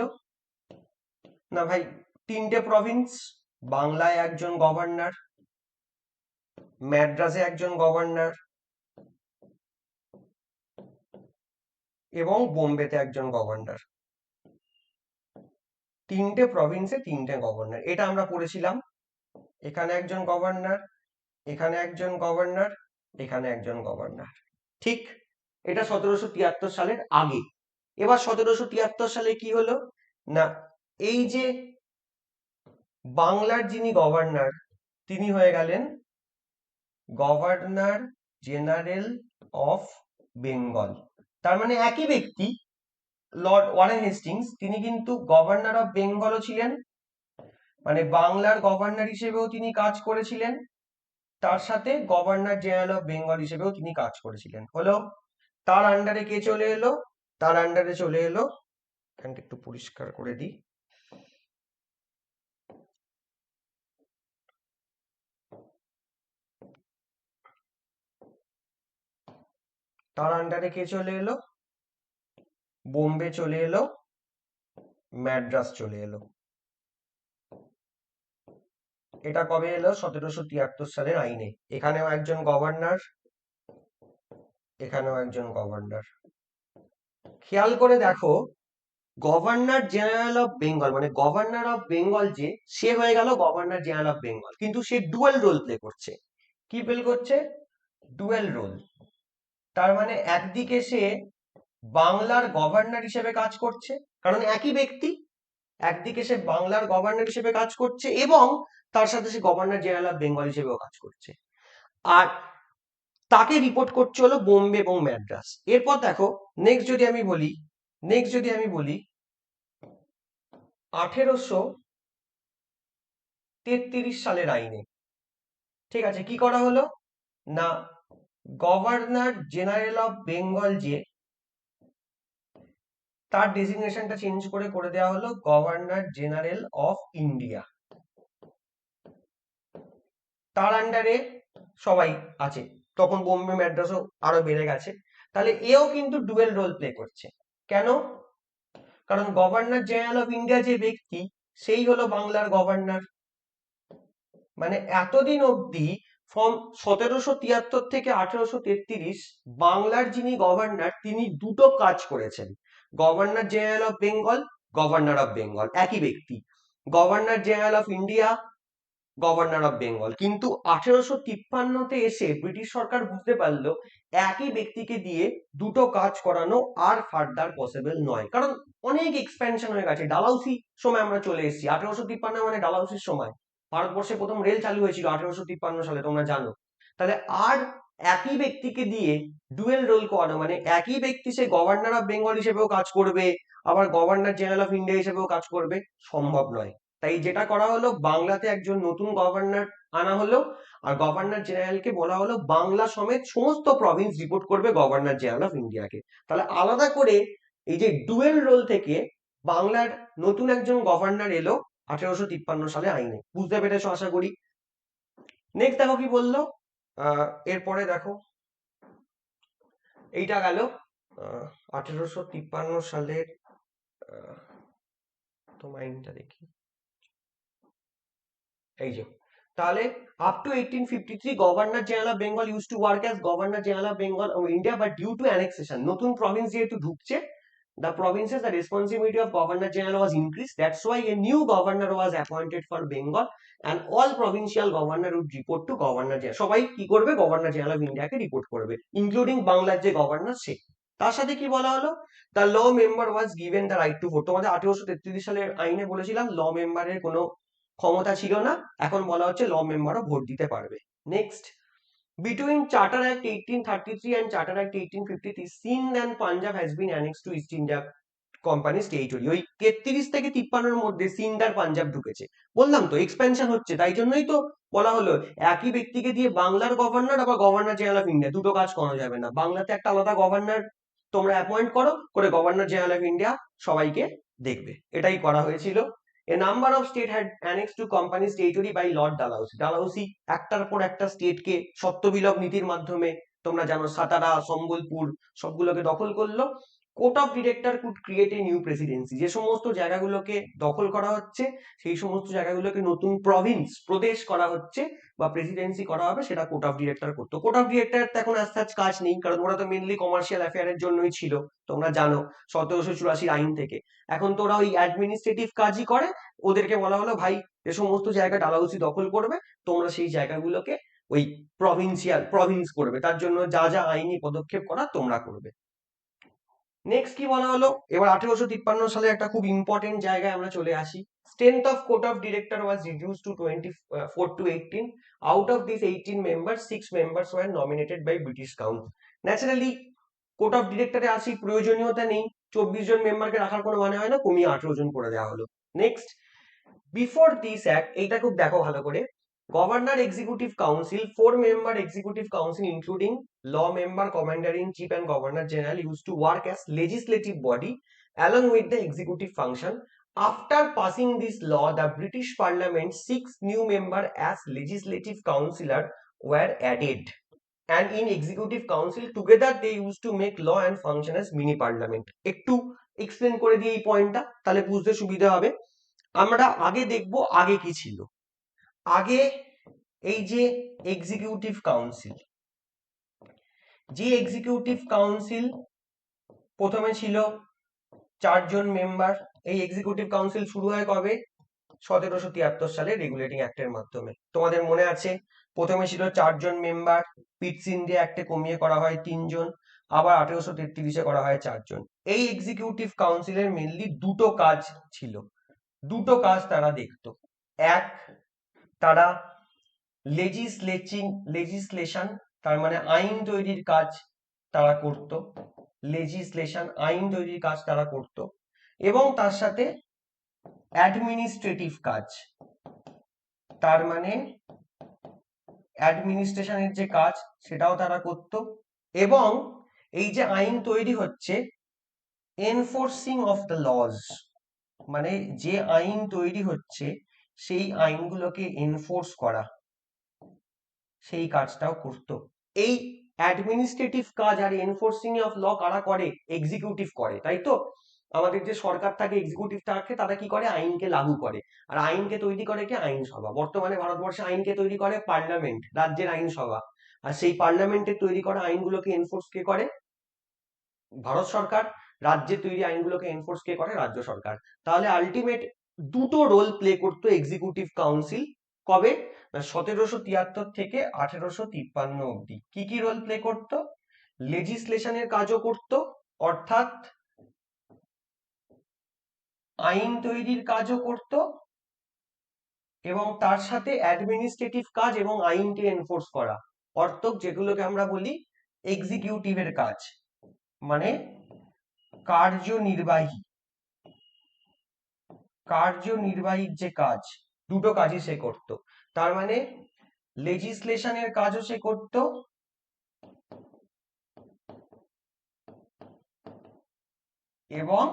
না ভাই, তিনটে প্রভিন্স। বাংলায় একজন গভর্নর, ম্যাড্রাসে একজন গভর্নর, এবং বোম্বেতে একজন গভর্নর। তিনটে প্রভিন্সে তিনটে গভর্নর, এটা আমরা পড়েছিলাম। এখানে একজন গভর্নর, এখানে একজন গভর্নর, এখানে একজন গভর্নর। ঠিক, এটা 1773 সালের আগে। এবার 1773 সালে কি হলো না, এই যে বাংলার যিনি গভর্নর তিনি হয়ে গেলেন গভর্নর জেনারেল অফ বেঙ্গল। তার মানে একই ব্যক্তি, লর্ড ওয়ারেন হেস্টিংস, তিনি কিন্তু গভর্নর অফ বেঙ্গলও ছিলেন, মানে বাংলার গভর্নর হিসেবেও তিনি কাজ করেছিলেন, তার সাথে গভর্নর জেনারেল অফ বেঙ্গল হিসেবেও তিনি কাজ করেছিলেন। হলো, তার আন্ডারে কে চলে এলো? তার আন্ডারে চলে এলো, এখানটা একটু পরিষ্কার করে দিই, তার আন্ডারে কে চলে এলো? বোম্বে চলে এলো, ম্যাড্রাস চলে এলো। এটা কবে এলো? 1773 সালের আইনে। এখানেও একজন গভর্নর, এখানেও একজন গভর্নর। খেয়াল করে দেখো, গভর্নর জেনারেল অফ বেঙ্গল মানে গভর্নর অফ বেঙ্গল যে, সে হয়ে গেল গভর্নর জেনারেল অফ বেঙ্গল, কিন্তু সে ডুয়েল রোল প্লে করছে। কি প্লে করছে? Dual role. তার মানে একদিকে সে বাংলার গভর্নর হিসেবে কাজ করছে, কারণ একই ব্যক্তি, একদিকে সে বাংলার গভর্নর হিসেবে কাজ করছে এবং তার সাথে সে গভর্নর জেনারেল অফ বেঙ্গল হিসেবেও কাজ করছে, আর তাকে রিপোর্ট করছে হলো বোম্বে এবং ম্যাড্রাস। এরপর দেখো, নেক্সট যদি আমি বলি, নেক্সট যদি আমি বলি 1833 সালের আইনে, ঠিক আছে, কি করা হলো না, গভর্নর জেনারেল অফ বেঙ্গল যে, তার ডেজিগনেশনটা চেঞ্জ করে করে দেওয়া হলো গভর্নর জেনারেল অফ ইন্ডিয়া। তার আন্ডারে সবাই আছে, তখন বোম্বে ম্যাড্রাসও আরো বেড়ে গেছে। তাহলে এও কিন্তু ডুয়েল রোল প্লে করছে। কেন? কারণ গভর্নর জেনারেল অফ ইন্ডিয়া যে ব্যক্তি, সেই হলো বাংলার গভর্নর। মানে এতদিন অবধি ফ্রম 1773 থেকে 1833 বাংলার যিনি গভর্নর তিনি দুটো কাজ করেছেন, governor general of Bengal, governor of Bengal একই ব্যক্তি, governor general of India, governor of Bengal. কিন্তু 1853-তে এসে ব্রিটিশ সরকার বুঝতে পারলো একই ব্যক্তিকে দিয়ে দুটো কাজ করানো আর ফার্দার পসিবল নয়, কারণ অনেক এক্সপ্যানশন হয়ে গেছে। ডালহৌসি সময় আমরা চলে এসেছি, 1853 মানে ডালহৌসির সময় ভারতবর্ষে প্রথম রেল চালু হয়েছিল 1853 সালে, তোমরা জানো। তাহলে আর একই ব্যক্তিকে দিয়ে ডুয়েল রোল করানো মানে একই ব্যক্তি সে গভর্নর অফ বেঙ্গল হিসেবেও কাজ করবে, আবার গভর্নর জেনারেল অফ ইন্ডিয়া হিসেবেও কাজ করবে, সম্ভব নয়। তাই যেটা করা হলো, বাংলাতে একজন নতুন গভর্নর আনা হলো, আর গভর্নর জেনারেলকে বলা হলো বাংলা সমেত সমস্ত প্রভিন্স রিপোর্ট করবে গভর্নর জেনারেল অফ ইন্ডিয়াকে। তাহলে আলাদা করে এই যে ডুয়েল রোল থেকে বাংলার নতুন একজন গভর্নর এলো 1853 সালে আইনে। বুঝতে পেরেছো আশা করি। নেক্সট দেখো কি বললো, এরপরে দেখো এইটা গেল 1853 সালের, তো মাইনটা দেখি, এই যে তাহলে up to 1853 governor general of Bengal use to work as governor general of Bengal of India, but due to annexation নতুন প্রভিন্স যেহেতু ঢুকছে, the provinces the responsibility of governor general was increased, that's why a new governor was appointed for Bengal and all provincial governor would report to governor general, সবাই কি করবে, governor general of ইন্ডিয়াকে report করবে, including বাংলার যে governor সে। তার সাথে কি বলা হলো, the law member was given the right to vote. তোমাদের 1833 সালের আইনে বলেছিলাম ল মেম্বারের কোনো ক্ষমতা ছিল না, এখন বলা হচ্ছে ল মেম্বারও ভোট দিতে পারবে। Next, between Charter Act 1833 and Charter Act 1853, Sindh and Punjab has been annexed to East India Company's territory। ওই 33 থেকে 53 মধ্যে সিন্ধ আর পাঞ্জাব ঢুকেছে। বললাম তো এক্সপেনশন হচ্ছে, তাই জন্যই তো বলা হলো একই ব্যক্তিকে দিয়ে বাংলার গভর্নর আবার গভর্নর জেনারেল অফ ইন্ডিয়া দুটো কাজ করা যাবে না। বাংলাতে একটা আলাদা গভর্নর তোমরা অ্যাপয়েন্ট করো, করে গভর্নর জেনারেল অফ ইন্ডিয়া সবাইকে দেখবে, এটাই করা হয়েছিল। A number of state had annexed to company's territory by Lord Dalhousie। Dalhousie একটার পর একটা স্টেটকে সত্ত্ববিলোপ নীতির মাধ্যমে, তোমরা জানো সাতারা, সম্বলপুর সবগুলোকে দখল করলো। Court of director could create a new Presidency, যে সমস্ত জায়গাগুলোকে দখল করা হচ্ছে সেই সমস্ত জায়গাগুলোকে নতুন প্রভিন্স প্রদেশ করা হচ্ছে বা প্রেসিডেন্সি করা হবে, সেটা কোর্ট অফ ডিরেক্টর করতো। কোর্ট অফ ডিরেক্টর এখন আজ কাজ নেই, কারণ ওরা তো মেনলি কমার্শিয়াল অ্যাফেয়ারের জন্যই ছিল, তোমরা জানো 1784 আইন থেকে। এখন তো ওরা ওই অ্যাডমিনিস্ট্রেটিভ কাজই করে। ওদেরকে বলা হলো ভাই যে সমস্ত জায়গা ডালহৌসি দখল করবে, তোমরা সেই জায়গাগুলোকে ওই প্রভিন্স করবে, তার জন্য যা যা আইনি পদক্ষেপ করা তোমরা করবে। নেক্সট কি বলা হলো, এবার 1853 সালে একটা খুব ইম্পর্টেন্ট জায়গায় আমরা চলে আসি। Strength of court of director was reduced to 24 to 18। Out of this 18 members 6 members were nominated by British council. Naturally court of ডিরেক্টরে আসি প্রয়োজনীয়তা নেই, 24 জন মেম্বারকে রাখার কোনো মানে হয় না, কমিয়ে 18 জন করে দেওয়া হলো। নেক্সট, বিফোর দিস অ্যাক্ট, এইটা খুব দেখো ভালো করে, governor executive council 4 member executive council including law member, commander in chief and governor general used to work as legislative body along with the executive function. After passing this law, the British Parliament 6 new members as legislative councillor were added, and in executive council together they used to make law and function as mini parliament। একটু explain করে দিই এই পয়েন্টটা, তাহলে বুঝতে সুবিধা হবে। আমরা আগে দেখব আগে কি ছিল। আগে এই যে এক্সিকিউটিভ কাউন্সিল, যে এক্সিকিউটিভ কাউন্সিল প্রথমে ছিল 4 জন মেম্বার। এই এক্সিকিউটিভ কাউন্সিল শুরু হয় কবে, 1773 সালে রেগুলেটিং অ্যাক্টের মাধ্যমে। তোমাদের মনে আছে প্রথমে ছিল 4 জন মেম্বার, পিটস ইন্ডিয়া অ্যাক্টে কমিয়ে করা হয় 3 জন, আবার 1833-এ করা হয় 4 জন। এই এক্সিকিউটিভ কাউন্সিলের মেনলি দুটো কাজ ছিল, দুটো কাজ তারা দেখতো। এক, তারা লেজিসলেশন তার মানে আইন তৈরির কাজ তারা করত, লেজিসলেশন আইন তৈরির কাজ তারা করত, এবং তার সাথে অ্যাডমিনিস্ট্রেটিভ কাজ, তার মানে অ্যাডমিনিস্ট্রেশনের যে কাজ সেটাও তারা করত। এবং এই যে আইন তৈরি হচ্ছে এনফোর্সিং অফ দ্য লজ, মানে যে আইন তৈরি হচ্ছে সেই আইনগুলোকে এনফোর্স করা, সেই কাজটাও করতো। এই অ্যাডমিনিস্ট্রেটিভ কাজ আর এনফোর্সিং অফ ল কারা করে? এক্সিকিউটিভ করে, তাই তো? আমাদের যে সরকার থাকে, এক্সিকিউটিভ থাকে, তারা কি করে? আইনকে লাগু করে। আর আইনকে তৈরি করে কে? আইনসভা। বর্তমানে ভারতবর্ষে আইনকে তৈরি করে পার্লামেন্ট, রাজ্যের আইনসভা। আর সেই পার্লামেন্টের তৈরি করা আইনগুলোকে এনফোর্স কে করে? ভারত সরকার। রাজ্যের তৈরি আইনগুলোকে এনফোর্স কে করে? রাজ্য সরকার। তাহলে আলটিমেট দুটো রোল প্লে করতো এক্সিকিউটিভ কাউন্সিল। কবে? 1773 থেকে 1853 অব্দি। কি কি রোল প্লে করতো? লেজিসলেশনের কাজও করতো, অর্থাৎ আইন তৈরির কাজও করতো, এবং তার সাথে অ্যাডমিনিস্ট্রেটিভ কাজ এবং আইনকে এনফোর্স করা, অর্থাৎ যেগুলোকে আমরা বলি এক্সিকিউটিভের কাজ, মানে কার্যনির্বাহী, কার্যনির্বাহীর যে কাজ, দুটো কাজই সে করত। তার মানে লেজিসলেশনের কাজও সে করত এবং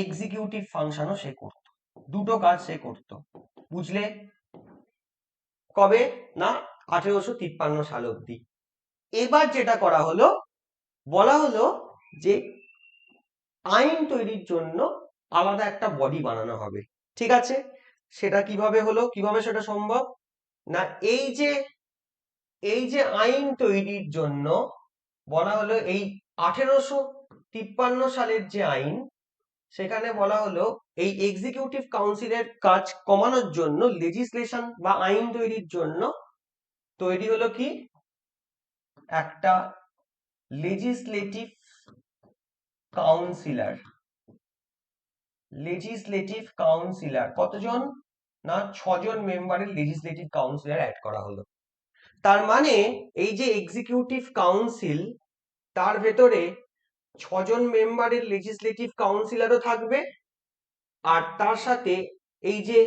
এক্সিকিউটিভ ফাংশনও সে করত, দুটো কাজ সে করত। বুঝলে? কবে? না, 1853 সাল অব্দি। এবার যেটা করা হলো, বলা হলো যে আইন তৈরির জন্য আলাদা একটা বডি বানানো হবে। ঠিক আছে, সেটা কিভাবে হলো, কিভাবে সেটা সম্ভব? না, এই যে আইন তৈরির জন্য বলা হলো, এই 1853 সালের যে আইন, সেখানে বলা হলো এই এক্সিকিউটিভ কাউন্সিলের কাজ কমানোর জন্য, লেজিসলেশন বা আইন তৈরির জন্য তৈরি হলো কি? একটা লেজিসলেটিভ কাউন্সিলর। লেজিসলেটিভ কাউন্সিলর কতজন? না, 6জন মেম্বারের লেজিসলেটিভ কাউন্সিলর অ্যাড করা হলো। তার মানে এই যে এক্সিকিউটিভ কাউন্সিল, তার ভেতরে 6জন মেম্বারের লেজিসলেটিভ কাউন্সিলরও থাকবে, আর তার সাথে এই যে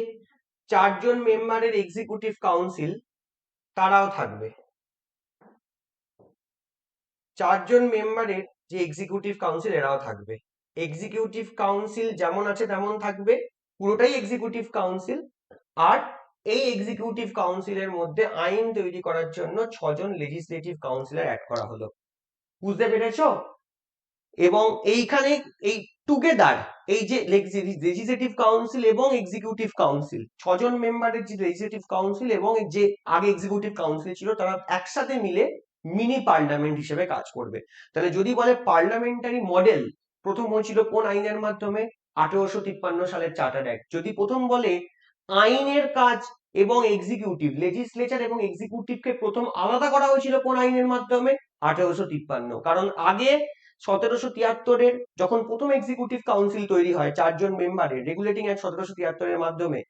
4জন মেম্বারের এক্সিকিউটিভ কাউন্সিল, তারাও থাকবে। 4জন মেম্বারের যে এক্সিকিউটিভ কাউন্সিল, এরাও থাকবে। এক্সিকিউটিভ কাউন্সিল যেমন আছে তেমন থাকবে, পুরোটাই এক্সিকিউটিভ কাউন্সিল। আর এই এক্সিকিউটিভ কাউন্সিলের মধ্যে আইন তৈরি করার জন্য 6জন লেজিসলেটিভ কাউন্সিলর অ্যাড করা হলো। বুঝতে পেরেছো? এবং এইখানে এই টুগেদার, এই যে লেজিসলেটিভ কাউন্সিল এবং এক্সিকিউটিভ কাউন্সিল, 6জন মেম্বারের যে লেজিসলেটিভ কাউন্সিল এবং যে আগে এক্সিকিউটিভ কাউন্সিল ছিল, তারা একসাথে মিলে মিনি পার্লামেন্ট হিসেবে কাজ করবে। তাহলে যদি বলে পার্লামেন্টারি মডেল প্রথম হয়েছিল কোন আইনের মাধ্যমে? 1853 সালের চার্টার অ্যাক্ট। যদি প্রথম বলে আইনের কাজ এবং এক্সিকিউটিভ, লেজিসলেচার এবং এক্সিকিউটিভকে প্রথম আলাদা করা হয়েছিল কোন আইনের মাধ্যমে? 1853। কারণ আগে 1773-এর যখন প্রথম এক্সিকিউটিভ কাউন্সিল তৈরি হয় 4জন মেম্বারের, রেগুলেটিং অ্যাক্ট 1773-এর মাধ্যমে,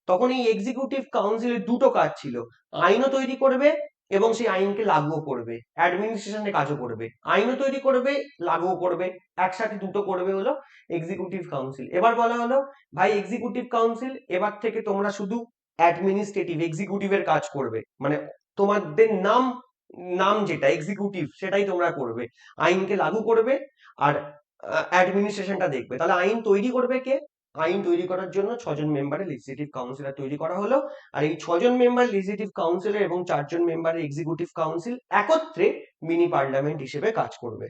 তখন এই এক্সিকিউটিভ কাউন্সিলের দুটো কাজ ছিল, আইনও তৈরি করবে এবং সেই আইনকে লাগু করবে, অ্যাডমিনিস্ট্রেশনের কাজও করবে। আইনও তৈরি করবে, লাগু করবে, একসাথে দুটো করবে হলো এক্সিকিউটিভ কাউন্সিল। এবার বলা হলো, ভাই এক্সিকিউটিভ কাউন্সিল, এবার থেকে তোমরা শুধু অ্যাডমিনিস্ট্রেটিভ, এক্সিকিউটিভের কাজ করবে, মানে তোমাদের নাম নাম যেটা এক্সিকিউটিভ, সেটাই তোমরা করবে, আইনকে লাগু করবে আর অ্যাডমিনিস্ট্রেশনটা দেখবে। তাহলে আইন তৈরি করবে কে? আইন তৈরি করার জন্য 6জন মেম্বারের লেজিসলেটিভ কাউন্সিলর তৈরি করা হলো। আর এই 6জন মেম্বার লেজিসলেটিভ কাউন্সিলর এবং 4জন মেম্বারের এক্সিকিউটিভ কাউন্সিল একত্রে মিনি পার্লামেন্ট হিসেবে কাজ করবে।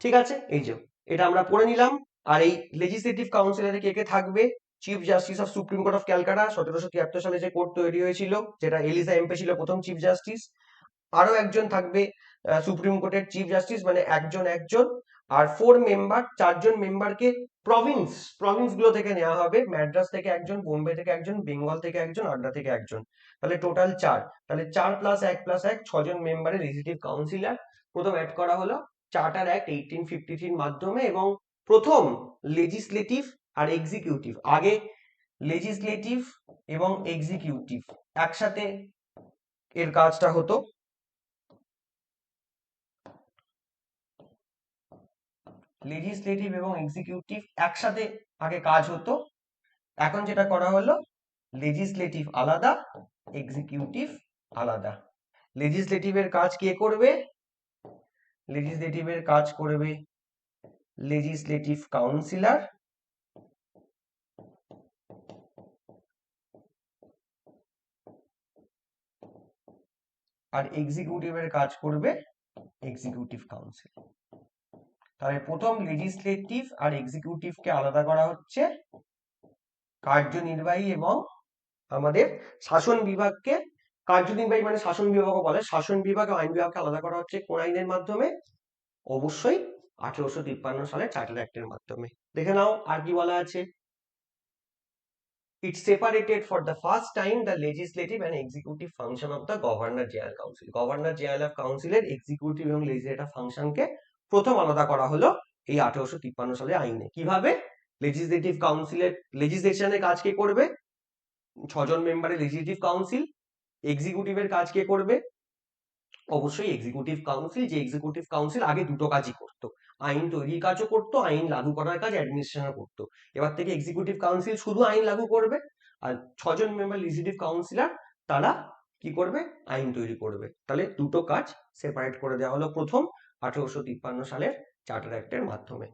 ঠিক আছে, এই যে এটা আমরা পড়ে নিলাম। আর এই লেজিসলেটিভ কাউন্সিলরে কে কে থাকবে? Chief justice of supreme court of Calcutta, 1773 সালে যে কোর্ট তৈরি হয়েছিল, যেটা এলিজা এমপে ছিল প্রথম চিফ জাস্টিস। আরো একজন থাকবে সুপ্রিম কোর্টের চিফ জাস্টিস, মানে একজন একজন। আর 4 মেম্বার, 4জন মেম্বারকে প্রভিন্স প্রভিন্স গুলো থেকে নেওয়া হবে, ম্যাড্রাস থেকে একজন, বোম্বে থেকে একজন, বেঙ্গল থেকে একজন, আগ্রা থেকে একজন। তাহলে টোটাল 4। তাহলে 4+1+1, 6জন মেম্বারের লেজিসলেটিভ কাউন্সিলর প্রথম অ্যাড করা হলো চার্টার অ্যাক্ট 1853 মাধ্যমে। এবং প্রথম লেজিসলেটিভ আর এক্সিকিউটিভ, আগে লেজিসলেটিভ এবং এক্সিকিউটিভ একসাথে এর কাজটা হতো। লেজিসলেটিভ এবং এক্সিকিউটিভ একসাথে আগে কাজ হতো। এখন যেটা করা হলো, লেজিসলেটিভ আলাদা, এক্সিকিউটিভ আলাদা। লেজিসলেটিভের কাজ কে করবে? লেজিসলেটিভের কাজ করবে লেজিসলেটিভ কাউন্সিলর, আর এক্সিকিউটিভের কাজ করবে এক্সিকিউটিভ কাউন্সিল। তাহলে প্রথম লেজিসলেটিভ আর এক্সিকিউটিভকে আলাদা করা হচ্ছে, কার্যনির্বাহী এবং আমাদের শাসন বিভাগকে, কার্যনির্বাহী মানে শাসন বিভাগও বলে, শাসন বিভাগ ও আইন বিভাগকে আলাদা করা হচ্ছে কোন আইনের মাধ্যমে? অবশ্যই 1853 সালের চার্টার অ্যাক্টের মাধ্যমে। দেখে নাও আর কি বলা আছে। It separated for the first time the legislative and executive function of the Governor General Council. Governor General Council এর এক্সিকিউটিভ এবং লেজিসলেটিভ ফাংশনকে প্রথম আলাদা করা হলো এই 1853 সালের আইনে। কিভাবে? লেজিসলেটিভ কাউন্সিলের লেজিসলেশনের কাজ কে করবে? 6 জন মেম্বারের লেজিসলেটিভ কাউন্সিল। এক্সিকিউটিভের কাজ কে করবে? অবশ্যই এক্সিকিউটিভ কাউন্সিল, যে এক্সিকিউটিভ কাউন্সিল আগে দুটো কাজই করতো, আইন তৈরির কাজও করতো, আইন লাগু করার কাজ অ্যাডমিনিস্ট্রেশন করতো। এবার থেকে এক্সিকিউটিভ কাউন্সিল শুধু আইন লাগু করবে, আর 6 জন মেম্বার লেজিসলেটিভ কাউন্সিলর তারা কি করবে? আইন তৈরি করবে। তাহলে দুটো কাজ সেপারেট করে দেওয়া হলো প্রথম 1853 সালের চার্টার অ্যাক্টের মাধ্যমে।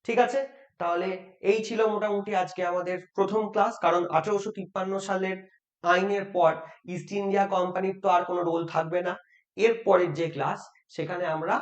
ঠিক আছে, তাহলে এই ছিল মোটামুটি আজকে আমাদের প্রথম ক্লাস। কারণ 1853 সালের আইনের পর ইস্ট ইন্ডিয়া কোম্পানির তো আর কোনো রোল থাকবে না। এর পরের যে ক্লাস, সেখানে আমরা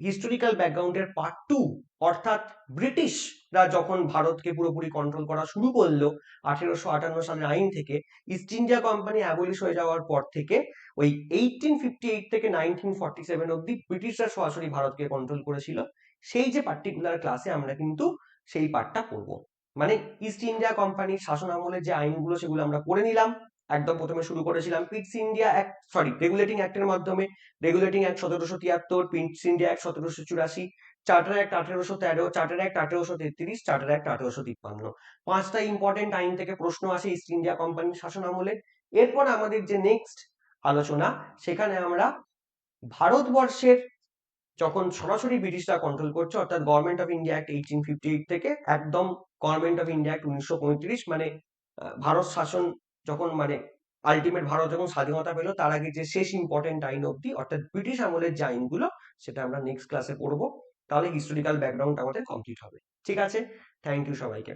হিস্টোরিক্যাল ব্যাকগ্রাউন্ডের পার্ট 2, অর্থাৎ ব্রিটিশরা যখন ভারতকে পুরোপুরি কন্ট্রোল করা শুরু করলো 1858 সালের আইন থেকে, ইস্ট ইন্ডিয়া কোম্পানি অ্যাবলিশ হয়ে যাওয়ার পর থেকে ওই 1858 থেকে 1947 অব্দি ব্রিটিশরা সরাসরি ভারতকে কন্ট্রোল করেছিল। সেই যে পার্টিকুলার ক্লাসে আমরা কিন্তু সেই পার্টটা পড়বো। মানে ইস্ট ইন্ডিয়া কোম্পানির শাসন আমলের যে আইনগুলো সেগুলো আমরা পড়ে নিলাম। একদম প্রথমে শুরু করেছিলাম Pitt's India act, sorry regulating অ্যাক্টের মাধ্যমে। Regulating act 1773, Pitt's India act 1784, charter act 1813, charter act 1833, charter act 1853। 5টা ইম্পর্টেন্ট আইন থেকে প্রশ্ন আসে ইস্ট ইন্ডিয়া কোম্পানির শাসন আমলে। এরপর আমাদের যে নেক্সট আলোচনা, সেখানে আমরা ভারতবর্ষের যখন সরাসরি ব্রিটিশরা কন্ট্রোল করছে, অর্থাৎ গভর্নমেন্ট অফ ইন্ডিয়া অ্যাক্ট 1858 থেকে একদম গভর্নমেন্ট অফ ইন্ডিয়া অ্যাক্ট 1935, মানে ভারত শাসন যখন, মানে আলটিমেট ভারত যখন স্বাধীনতা পেল তার আগে যে শেষ ইম্পর্টেন্ট আইন অব্দি, অর্থাৎ ব্রিটিশ আমলের যে আইনগুলো, সেটা আমরা নেক্সট ক্লাসে পড়বো। তাহলে হিস্টোরিক্যাল ব্যাকগ্রাউন্ড আমাদের কমপ্লিট হবে। ঠিক আছে, থ্যাংক ইউ সবাইকে।